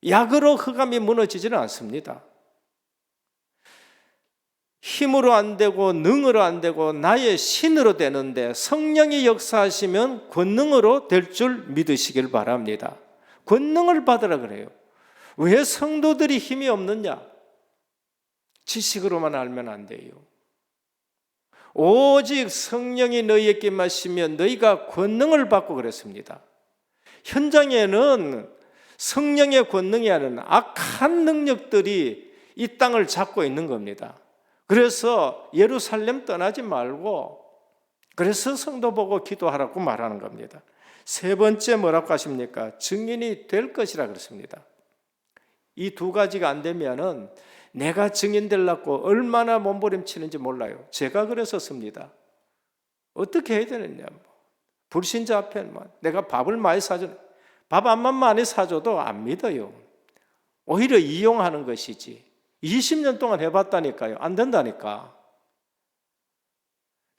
약으로 흑암이 무너지지는 않습니다. 힘으로 안 되고 능으로 안 되고 나의 신으로 되는데 성령이 역사하시면 권능으로 될 줄 믿으시길 바랍니다. 권능을 받으라 그래요. 왜 성도들이 힘이 없느냐? 지식으로만 알면 안 돼요. 오직 성령이 너희에게 임하시면 너희가 권능을 받고 그랬습니다. 현장에는 성령의 권능이 아닌 악한 능력들이 이 땅을 잡고 있는 겁니다. 그래서 예루살렘 떠나지 말고 그래서 성도 보고 기도하라고 말하는 겁니다. 세 번째 뭐라고 하십니까? 증인이 될 것이라 그랬습니다. 이 두 가지가 안 되면은 내가 증인 되려고 얼마나 몸부림치는지 몰라요. 제가 그랬었습니다. 어떻게 해야 되느냐? 불신자 앞에만 내가 밥을 많이 사줘, 밥 한만 많이 사줘도 안 믿어요. 오히려 이용하는 것이지. 20년 동안 해봤다니까요. 안 된다니까.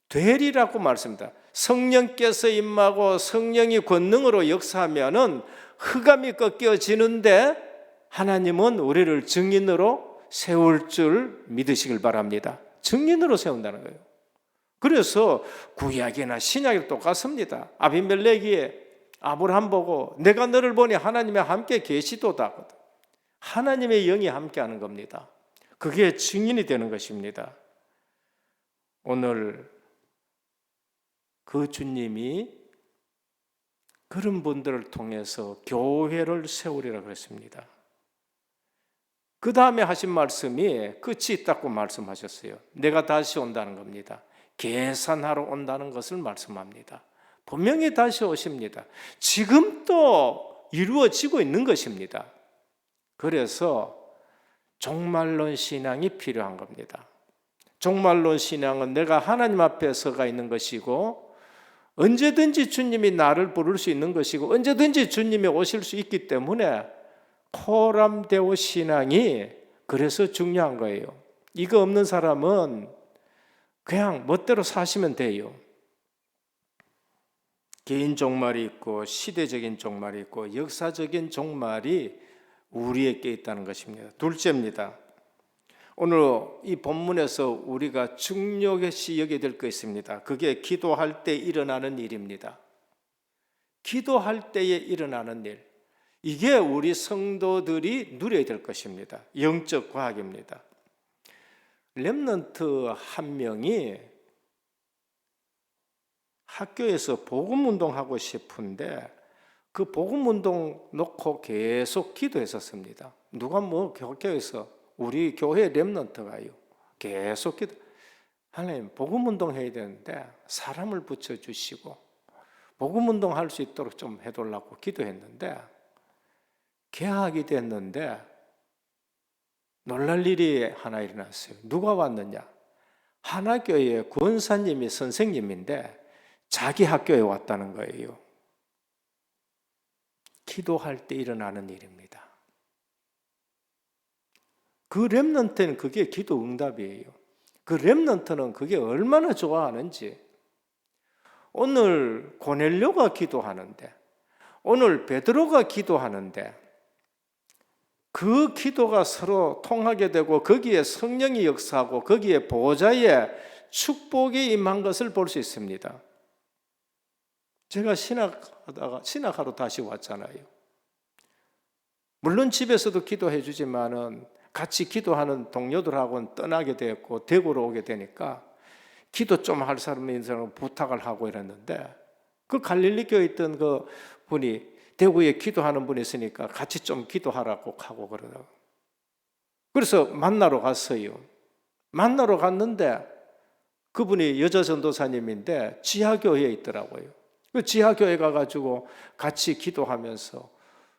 되리라고 말씀합니다. 성령께서 임하고 성령이 권능으로 역사하면은 흑암이 꺾여지는데 하나님은 우리를 증인으로 세울 줄 믿으시길 바랍니다. 증인으로 세운다는 거예요. 그래서 구약이나 신약이 똑같습니다. 아비멜렉이 아브라함 보고 내가 너를 보니 하나님이 함께 계시도다. 하나님의 영이 함께하는 겁니다. 그게 증인이 되는 것입니다. 오늘 그 주님이 그런 분들을 통해서 교회를 세우리라 그랬습니다. 그 다음에 하신 말씀이 끝이 있다고 말씀하셨어요. 내가 다시 온다는 겁니다. 계산하러 온다는 것을 말씀합니다. 분명히 다시 오십니다. 지금 또 이루어지고 있는 것입니다. 그래서 종말론 신앙이 필요한 겁니다. 종말론 신앙은 내가 하나님 앞에 서가 있는 것이고 언제든지 주님이 나를 부를 수 있는 것이고 언제든지 주님이 오실 수 있기 때문에 코람데오 신앙이 그래서 중요한 거예요. 이거 없는 사람은 그냥 멋대로 사시면 돼요. 개인 종말이 있고 시대적인 종말이 있고 역사적인 종말이 우리에게 있다는 것입니다. 둘째입니다. 오늘 이 본문에서 우리가 중요시 여겨야 될 거 있습니다. 그게 기도할 때 일어나는 일입니다. 기도할 때에 일어나는 일. 이게 우리 성도들이 누려야 될 것입니다. 영적 과학입니다. 렘넌트 한 명이 학교에서 복음운동하고 싶은데 그 복음운동 놓고 계속 기도했었습니다. 누가 뭐 학교에서 우리 교회 렘넌트가요. 계속 기도. 하나님 복음운동 해야 되는데 사람을 붙여주시고 복음운동 할 수 있도록 좀 해달라고 기도했는데 개학이 됐는데 놀랄 일이 하나 일어났어요. 누가 왔느냐? 하나교회 권사님이 선생님인데 자기 학교에 왔다는 거예요. 기도할 때 일어나는 일입니다. 그 렘넌트는 그게 기도 응답이에요. 그 렘넌트는 그게 얼마나 좋아하는지. 오늘 고넬료가 기도하는데 오늘 베드로가 기도하는데 그 기도가 서로 통하게 되고 거기에 성령이 역사하고 거기에 보좌의 축복이 임한 것을 볼 수 있습니다. 제가 신학하러 다시 왔잖아요. 물론 집에서도 기도해 주지만은 같이 기도하는 동료들하고는 떠나게 되었고 대구로 오게 되니까 기도 좀 할 사람이 있는 사람은 부탁을 하고 이랬는데 그 갈릴리 교에 있던 그 분이 대구에 기도하는 분이 있으니까 같이 좀 기도하라고 하고 그러더라고요. 그래서 만나러 갔어요. 만나러 갔는데 그분이 여자 전도사님인데 지하교회에 있더라고요. 그 지하교회 가가지고 같이 기도하면서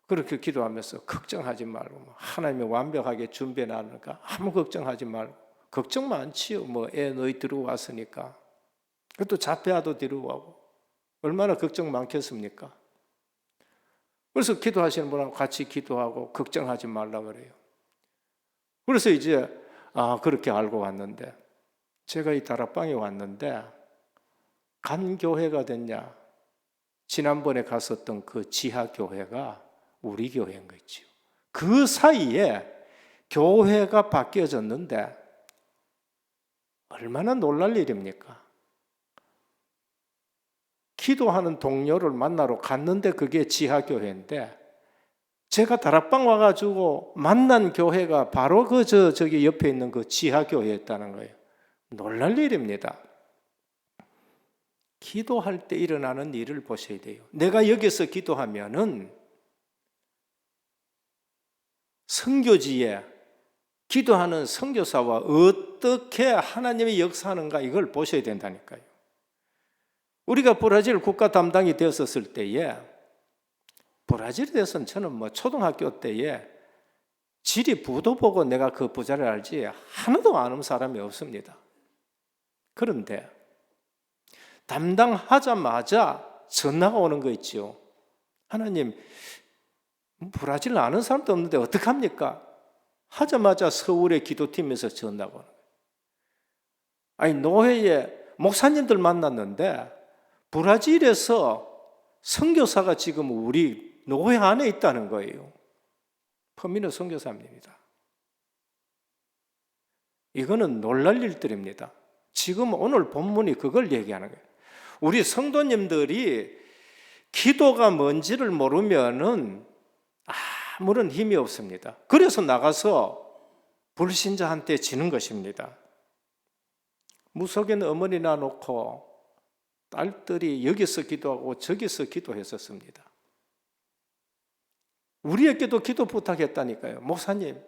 그렇게 기도하면서 걱정하지 말고 하나님이 완벽하게 준비해 놨으니까 아무 걱정하지 말고 걱정 많지요. 뭐 애 너희 들어왔으니까 그것도 자폐아도 데려오고 얼마나 걱정 많겠습니까? 그래서 기도하시는 분하고 같이 기도하고 걱정하지 말라 그래요. 그래서 이제 그렇게 알고 왔는데 제가 이 다락방에 왔는데 간 교회가 됐냐? 지난번에 갔었던 그 지하교회가 우리 교회인 거죠. 그 사이에 교회가 바뀌어졌는데 얼마나 놀랄 일입니까? 기도하는 동료를 만나러 갔는데 그게 지하교회인데 제가 다락방 와가지고 만난 교회가 바로 저기 옆에 있는 그 지하교회였다는 거예요. 놀랄 일입니다. 기도할 때 일어나는 일을 보셔야 돼요. 내가 여기서 기도하면은 선교지에 기도하는 선교사와 어떻게 하나님이 역사하는가 이걸 보셔야 된다니까요. 우리가 브라질 국가 담당이 되었을 때에 브라질에서는 저는 뭐 초등학교 때에 지리 부도 보고 내가 그 부자를 알지 하나도 아는 사람이 없습니다. 그런데 담당하자마자 전화가 오는 거 있죠. 하나님 브라질 아는 사람도 없는데 어떡합니까? 하자마자 서울의 기도팀에서 전화가 오는 거예요. 아니 노회에 목사님들 만났는데 브라질에서 선교사가 지금 우리 노회 안에 있다는 거예요. 퍼미노 선교사입니다. 이거는 놀랄 일들입니다. 지금 오늘 본문이 그걸 얘기하는 거예요. 우리 성도님들이 기도가 뭔지를 모르면은 아무런 힘이 없습니다. 그래서 나가서 불신자한테 지는 것입니다. 무속인 어머니 놔놓고 딸들이 여기서 기도하고 저기서 기도했었습니다. 우리에게도 기도 부탁했다니까요. 목사님,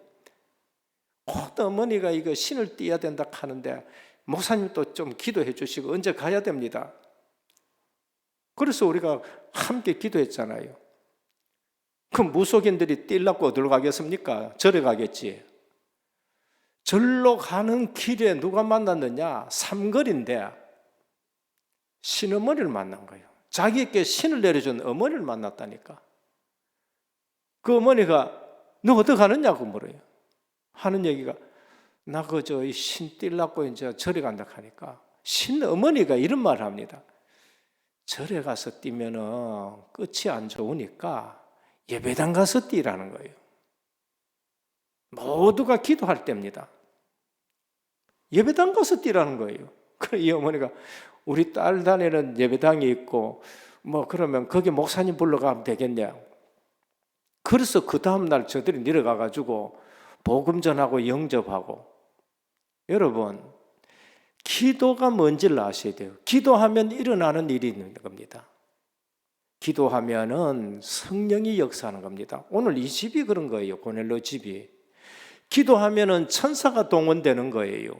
곧 어머니가 이거 신을 띄어야 된다 하는데 목사님도 좀 기도해 주시고 언제 가야 됩니다. 그래서 우리가 함께 기도했잖아요. 그 무속인들이 뛸라고 어디로 가겠습니까? 절에 가겠지. 절로 가는 길에 누가 만났느냐? 삼거리인데 신어머니를 만난 거예요. 자기에게 신을 내려준 어머니를 만났다니까. 그 어머니가 너 어디 가느냐고 물어요. 하는 얘기가 나 그저 신 뛸라고 이제 절에 간다 하니까 신 어머니가 이런 말을 합니다. 절에 가서 뛰면은 끝이 안 좋으니까 예배당 가서 뛰라는 거예요. 모두가 기도할 때입니다. 예배당 가서 뛰라는 거예요. 그래 이 어머니가 우리 딸 다니는 예배당이 있고 뭐 그러면 거기 목사님 불러가면 되겠냐. 그래서 그 다음날 저들이 내려가 가지고 복음 전하고 영접하고. 여러분, 기도가 뭔지를 아셔야 돼요. 기도하면 일어나는 일이 있는 겁니다. 기도하면은 성령이 역사하는 겁니다. 오늘 이 집이 그런 거예요. 고넬로 집이. 기도하면은 천사가 동원되는 거예요.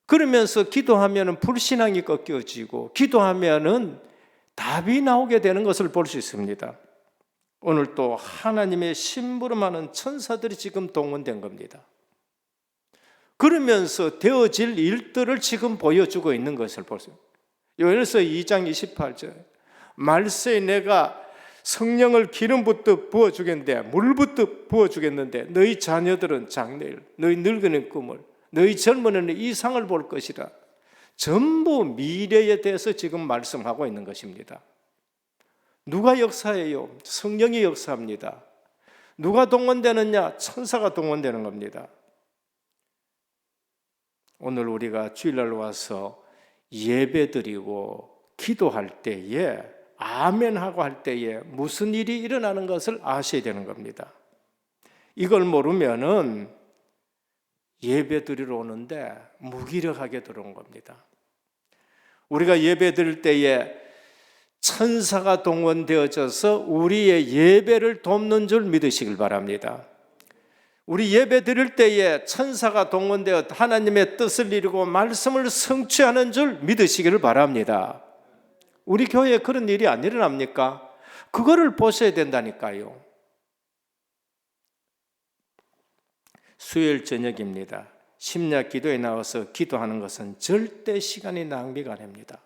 그러면서 기도하면은 불신앙이 꺾여지고 기도하면은 답이 나오게 되는 것을 볼 수 있습니다. 오늘 또 하나님의 심부름하는 천사들이 지금 동원된 겁니다. 그러면서 되어질 일들을 지금 보여주고 있는 것을 볼 수 있습니다. 요엘서 2장 28절 말세에 내가 성령을 기름부터 부어주겠는데 물부터 부어주겠는데 너희 자녀들은 장래일 너희 늙은이는 꿈을 너희 젊은이는 이상을 볼 것이라. 전부 미래에 대해서 지금 말씀하고 있는 것입니다. 누가 역사해요? 성령이 역사합니다. 누가 동원되느냐? 천사가 동원되는 겁니다. 오늘 우리가 주일날 와서 예배드리고 기도할 때에 아멘하고 할 때에 무슨 일이 일어나는 것을 아셔야 되는 겁니다. 이걸 모르면은 예배드리러 오는데 무기력하게 들어온 겁니다. 우리가 예배드릴 때에 천사가 동원되어져서 우리의 예배를 돕는 줄 믿으시길 바랍니다. 우리 예배 드릴 때에 천사가 동원되어 하나님의 뜻을 이루고 말씀을 성취하는 줄 믿으시기를 바랍니다. 우리 교회에 그런 일이 안 일어납니까? 그거를 보셔야 된다니까요. 수요일 저녁입니다. 심야 기도에 나와서 기도하는 것은 절대 시간이 낭비가 아닙니다.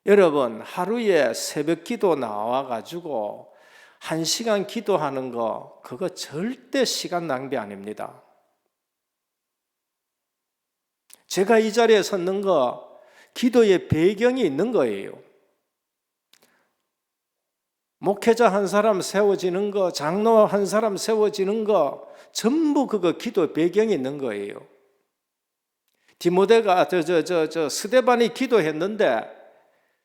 여러분, 하루에 새벽 기도 나와가지고 1시간 기도하는 거 그거 절대 시간 낭비 아닙니다. 제가 이 자리에 섰는 거 기도의 배경이 있는 거예요. 목회자 한 사람 세워지는 거, 장로 한 사람 세워지는 거 전부 그거 기도 배경이 있는 거예요. 디모데가 스데반이 기도했는데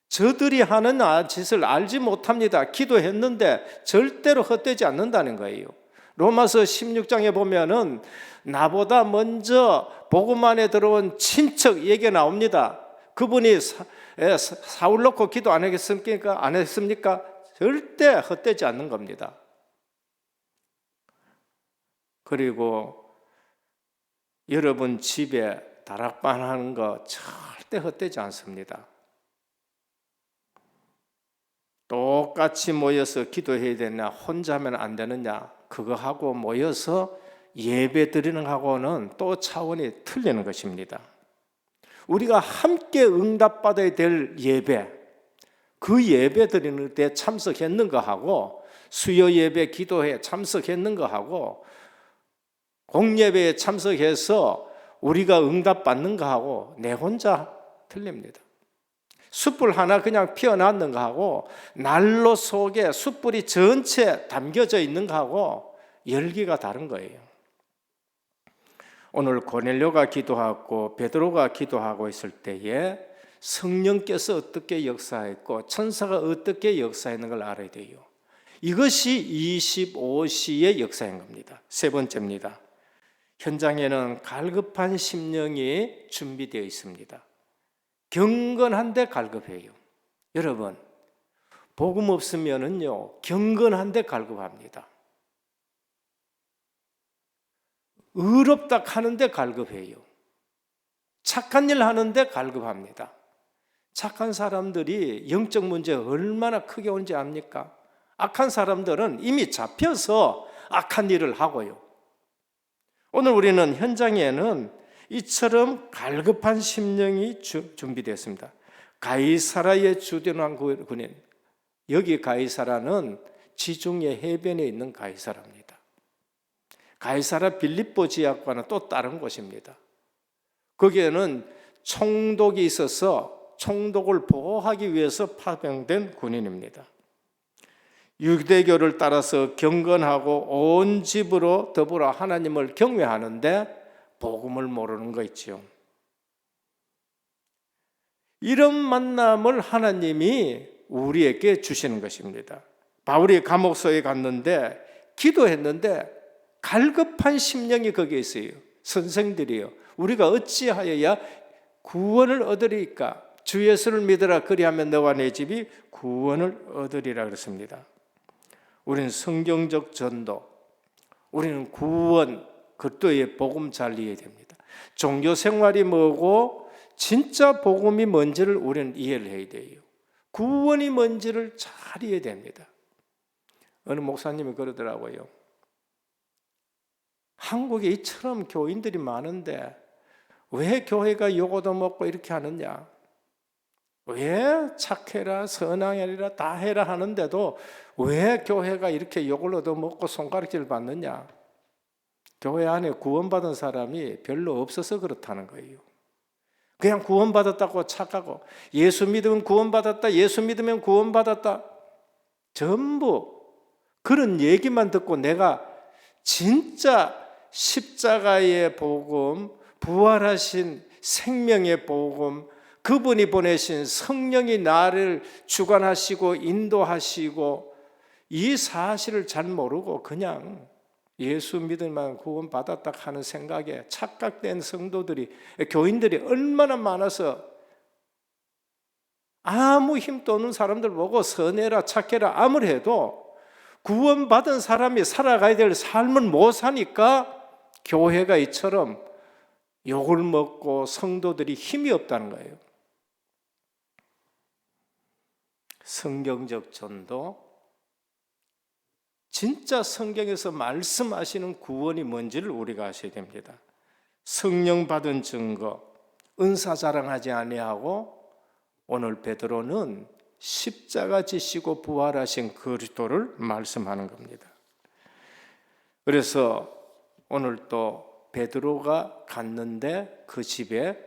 저들이 하는 짓을 알지 못합니다. 기도했는데 절대로 헛되지 않는다는 거예요. 로마서 16장에 보면은 나보다 먼저 복음 안에 들어온 친척 얘기 나옵니다. 그분이 사울 놓고 기도 안 했습니까? 안 했습니까? 절대 헛되지 않는 겁니다. 그리고 여러분 집에 다락방 하는 거 절대 헛되지 않습니다. 똑같이 모여서 기도해야 되냐, 혼자 하면 안 되느냐, 그거 하고 모여서 예배 드리는 하고는 또 차원이 틀리는 것입니다. 우리가 함께 응답받아야 될 예배, 그 예배 드리는 데 참석했는가 하고 수요 예배 기도회 참석했는가 하고 공예배에 참석해서 우리가 응답받는가 하고 내 혼자 틀립니다. 숯불 하나 그냥 피어났는가 하고 난로 속에 숯불이 전체 담겨져 있는가 하고 열기가 다른 거예요. 오늘 고넬료가 기도하고 베드로가 기도하고 있을 때에 성령께서 어떻게 역사했고 천사가 어떻게 역사했는 걸 알아야 돼요. 이것이 25시의 역사인 겁니다. 세 번째입니다. 현장에는 갈급한 심령이 준비되어 있습니다. 경건한데 갈급해요. 여러분, 복음 없으면은요, 경건한데 갈급합니다. 의롭다 하는데 갈급해요. 착한 일 하는데 갈급합니다. 착한 사람들이 영적 문제가 얼마나 크게 온지 압니까? 악한 사람들은 이미 잡혀서 악한 일을 하고요. 오늘 우리는 현장에는 이처럼 갈급한 심령이 준비되었습니다. 가이사라의 주둔한 군인, 여기 가이사라는 지중해 해변에 있는 가이사라입니다. 가이사라 빌립보 지역과는 또 다른 곳입니다. 거기에는 총독이 있어서 총독을 보호하기 위해서 파병된 군인입니다. 유대교를 따라서 경건하고 온 집으로 더불어 하나님을 경외하는데 복음을 모르는 거 있죠. 이런 만남을 하나님이 우리에게 주시는 것입니다. 바울이 감옥소에 갔는데 기도했는데 갈급한 심령이 거기에 있어요. 선생들이요, 우리가 어찌하여야 구원을 얻으리까? 주 예수를 믿으라, 그리하면 너와 내 집이 구원을 얻으리라 그랬습니다. 우리는 성경적 전도, 우리는 구원, 그것도의 복음 잘 이해해야 됩니다. 종교 생활이 뭐고 진짜 복음이 뭔지를 우리는 이해를 해야 돼요. 구원이 뭔지를 잘 이해해야 됩니다. 어느 목사님이 그러더라고요. 한국에 이처럼 교인들이 많은데 왜 교회가 요거도 먹고 이렇게 하느냐? 왜 착해라, 선왕해라, 다 해라 하는데도 왜 교회가 이렇게 욕을 얻어먹고 손가락질 받느냐? 교회 안에 구원받은 사람이 별로 없어서 그렇다는 거예요. 그냥 구원받았다고 착하고, 예수 믿으면 구원받았다, 예수 믿으면 구원받았다, 전부 그런 얘기만 듣고 내가 진짜 십자가의 복음, 부활하신 생명의 복음, 그분이 보내신 성령이 나를 주관하시고 인도하시고, 이 사실을 잘 모르고 그냥 예수 믿을만 구원받았다 하는 생각에 착각된 성도들이, 교인들이 얼마나 많아서 아무 힘도 없는 사람들 보고 선해라, 착해라 아무리 해도 구원받은 사람이 살아가야 될 삶을 못 사니까 교회가 이처럼 욕을 먹고 성도들이 힘이 없다는 거예요. 성경적 전도, 진짜 성경에서 말씀하시는 구원이 뭔지를 우리가 아셔야 됩니다. 성령 받은 증거, 은사 자랑하지 아니하고 오늘 베드로는 십자가 지시고 부활하신 그리스도를 말씀하는 겁니다. 그래서 오늘 또 베드로가 갔는데 그 집에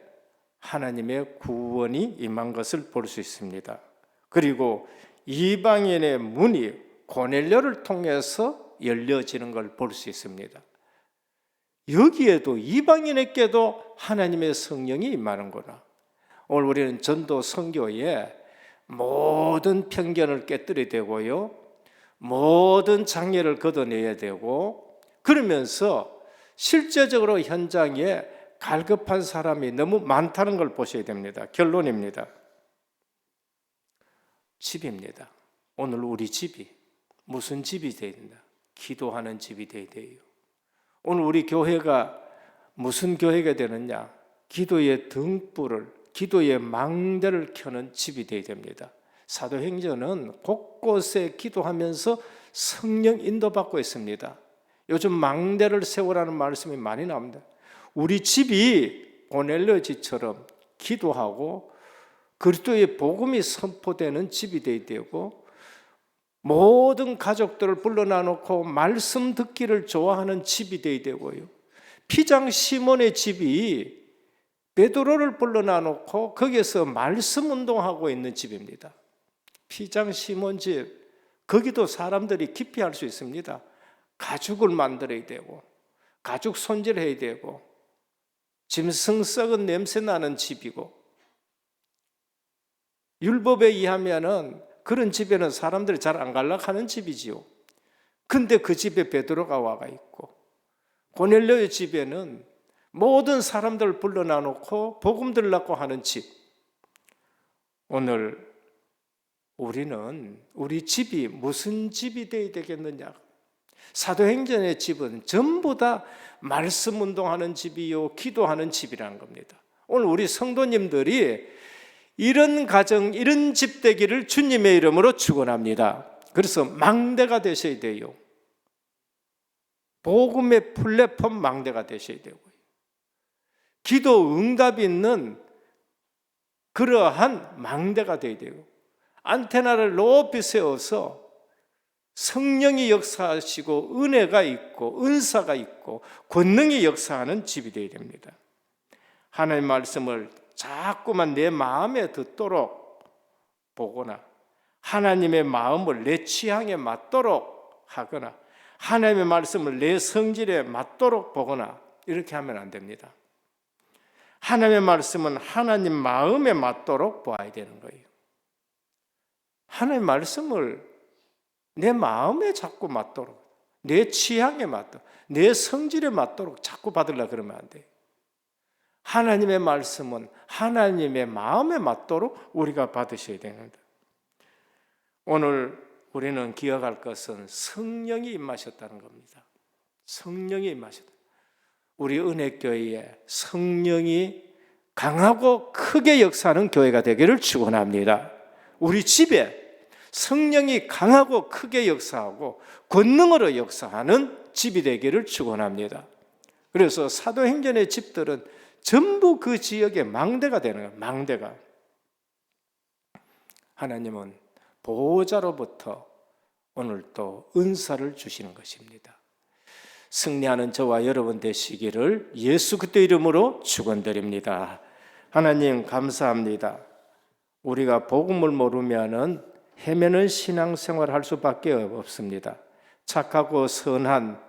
하나님의 구원이 임한 것을 볼 수 있습니다. 그리고 이방인의 문이 고넬료를 통해서 열려지는 걸 볼 수 있습니다. 여기에도 이방인에게도 하나님의 성령이 임하는구나. 오늘 우리는 전도 선교에 모든 편견을 깨뜨려야 되고요, 모든 장애를 걷어내야 되고, 그러면서 실제적으로 현장에 갈급한 사람이 너무 많다는 걸 보셔야 됩니다. 결론입니다. 집입니다. 오늘 우리 집이 무슨 집이 되어야 된다? 기도하는 집이 되어야 돼요. 오늘 우리 교회가 무슨 교회가 되느냐? 기도의 등불을, 기도의 망대를 켜는 집이 되어야 됩니다. 사도행전은 곳곳에 기도하면서 성령 인도받고 있습니다. 요즘 망대를 세우라는 말씀이 많이 나옵니다. 우리 집이 고넬료 집처럼 기도하고 그리스도의 복음이 선포되는 집이 되어야 되고, 모든 가족들을 불러놔 놓고 말씀 듣기를 좋아하는 집이 되어야 되고요, 피장 시몬의 집이 베드로를 불러놔 놓고 거기에서 말씀 운동하고 있는 집입니다. 피장 시몬 집, 거기도 사람들이 깊이 할 수 있습니다. 가죽을 만들어야 되고, 가죽 손질해야 되고, 짐승 썩은 냄새 나는 집이고, 율법에 의하면은 그런 집에는 사람들이 잘 안 갈락하는 집이지요. 근데 그 집에 베드로가 와가 있고, 고넬료의 집에는 모든 사람들을 불러놔 놓고 복음 들라고 하는 집. 오늘 우리는 우리 집이 무슨 집이 되어야 되겠느냐? 사도행전의 집은 전부 다 말씀 운동하는 집이요, 기도하는 집이라는 겁니다. 오늘 우리 성도님들이 이런 가정, 이런 집 되기를 주님의 이름으로 축원합니다. 그래서 망대가 되셔야 돼요. 복음의 플랫폼 망대가 되셔야 되고요. 기도 응답이 있는 그러한 망대가 되어야 돼요. 안테나를 높이 세워서 성령이 역사하시고 은혜가 있고 은사가 있고 권능이 역사하는 집이 되어야 됩니다. 하나님의 말씀을 자꾸만 내 마음에 듣도록 보거나 하나님의 마음을 내 취향에 맞도록 하거나 하나님의 말씀을 내 성질에 맞도록 보거나 이렇게 하면 안 됩니다. 하나님의 말씀은 하나님 마음에 맞도록 보아야 되는 거예요. 하나님의 말씀을 내 마음에 자꾸 맞도록, 내 취향에 맞도록, 내 성질에 맞도록 자꾸 받으려고 그러면 안 돼요. 하나님의 말씀은 하나님의 마음에 맞도록 우리가 받으셔야 됩니다. 오늘 우리는 기억할 것은 성령이 임하셨다는 겁니다. 성령이 임하셨다. 우리 은혜교회에 성령이 강하고 크게 역사하는 교회가 되기를 축원합니다. 우리 집에 성령이 강하고 크게 역사하고 권능으로 역사하는 집이 되기를 축원합니다. 그래서 사도행전의 집들은 전부 그 지역의 망대가 되는 거예요. 망대가. 하나님은 보호자로부터 오늘 또 은사를 주시는 것입니다. 승리하는 저와 여러분 되시기를 예수 그리스도 이름으로 축원드립니다. 하나님 감사합니다. 우리가 복음을 모르면은 헤매는 신앙생활을 할 수밖에 없습니다. 착하고 선한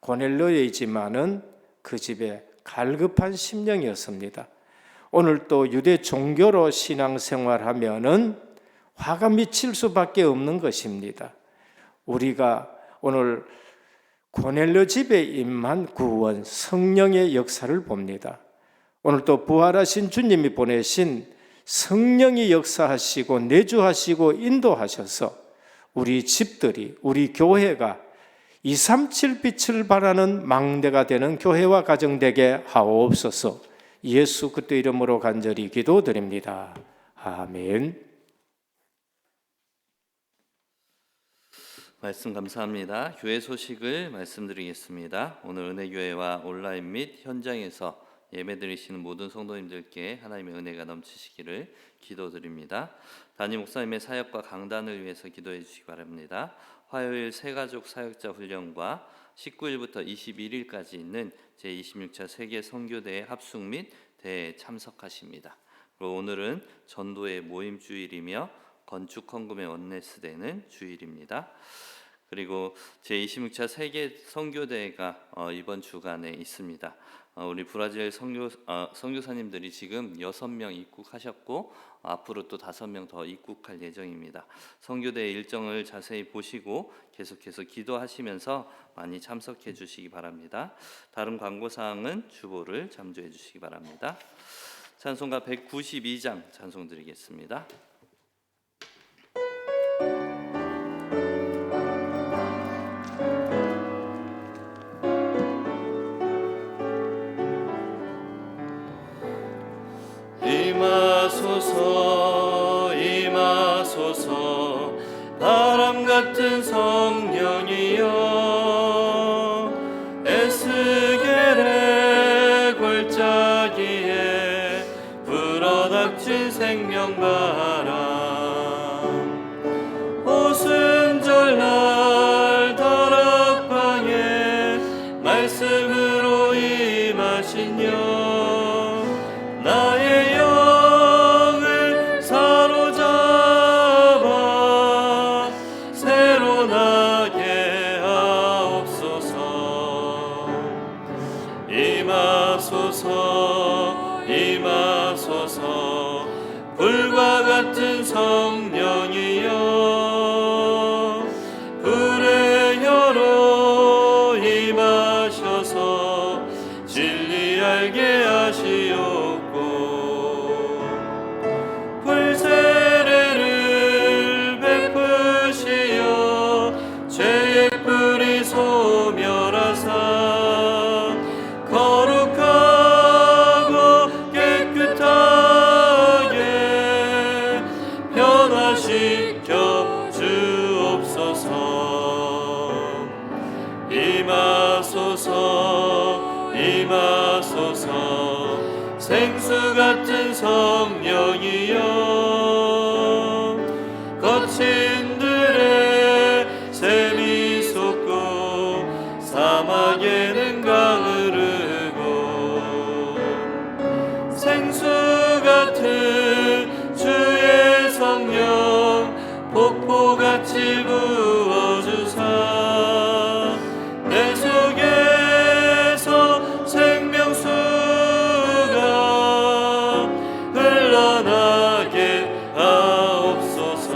고넬료이지만은 그 집에 갈급한 심령이었습니다. 오늘 또 유대 종교로 신앙생활하면은 화가 미칠 수밖에 없는 것입니다. 우리가 오늘 고넬료 집에 임한 구원 성령의 역사를 봅니다. 오늘 또 부활하신 주님이 보내신 성령이 역사하시고 내주하시고 인도하셔서 우리 집들이, 우리 교회가 237 빛을 발하는 망대가 되는 교회와 가정 되게 하옵소서. 예수 그리스도 이름으로 간절히 기도드립니다. 아멘. 말씀 감사합니다. 교회 소식을 말씀드리겠습니다. 오늘 은혜교회와 온라인 및 현장에서 예배드리시는 모든 성도님들께 하나님의 은혜가 넘치시기를 기도드립니다. 담임 목사님의 사역과 강단을 위해서 기도해 주시기 바랍니다. 화요일 새가족 사역자 훈련과 19일부터 21일까지 있는 제26차 세계 선교대회 합숙 및 대회에 참석하십니다. 그리고 오늘은 전도의 모임 주일이며 건축 헌금의 원네스되는 주일입니다. 그리고 제26차 세계 선교대회가 이번 주간에 있습니다. 우리 브라질 선교사님들이 지금 6명 입국하셨고 앞으로 또 5명 더 입국할 예정입니다. 선교대회 일정을 자세히 보시고 계속해서 기도하시면서 많이 참석해 주시기 바랍니다. 다른 광고사항은 주보를 참조해 주시기 바랍니다. 찬송가 192장 찬송 드리겠습니다. 임하소서 임하소서 바람 같은 성령이여 에스겔의 골짜기에 불어닥친 생명바람 오순절날 다락방에 말씀으로 임하신 여 나의 영을 사로잡아 새로 나게 하옵소서. 임하소서 임하소서 불과 같은 성령이여 생수 같은 성령이여 거친 들에 샘이 솟고 사막에는 강을 흐르고 생수 같은 주의 성령 폭포같이 부어주사 내 속에서 생명수가 흘러나게 하옵소서.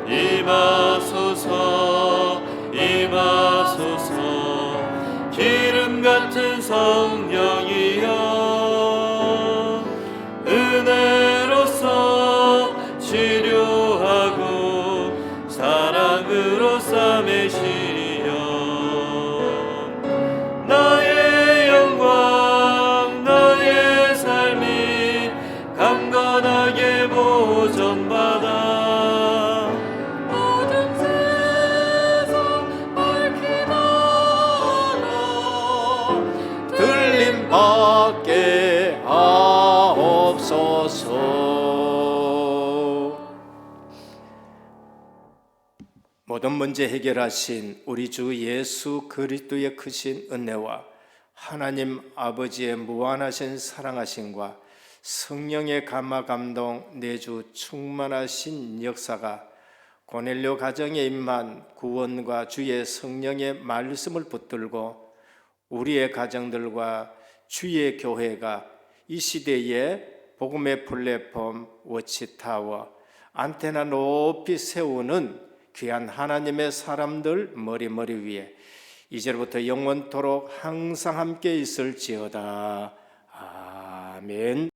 임하소서 임하소서 기름 같은 성령이여 은혜로서 치료하고 사랑으로 싸매시어 나의 영광 나의 삶이 강건하게 보존받아 모든 세상 밝히도록 들림 받게 하옵소서. 모든 문제 해결하신 우리 주 예수 그리스도의 크신 은혜와 하나님 아버지의 무한하신 사랑하심과 성령의 감화 감동 내주 충만하신 역사가 고넬료 가정에 임한 구원과 주의 성령의 말씀을 붙들고 우리의 가정들과 주의 교회가 이 시대에 복음의 플랫폼 워치타워 안테나 높이 세우는 귀한 하나님의 사람들 머리 위에 이제부터 영원토록 항상 함께 있을지어다. 아멘.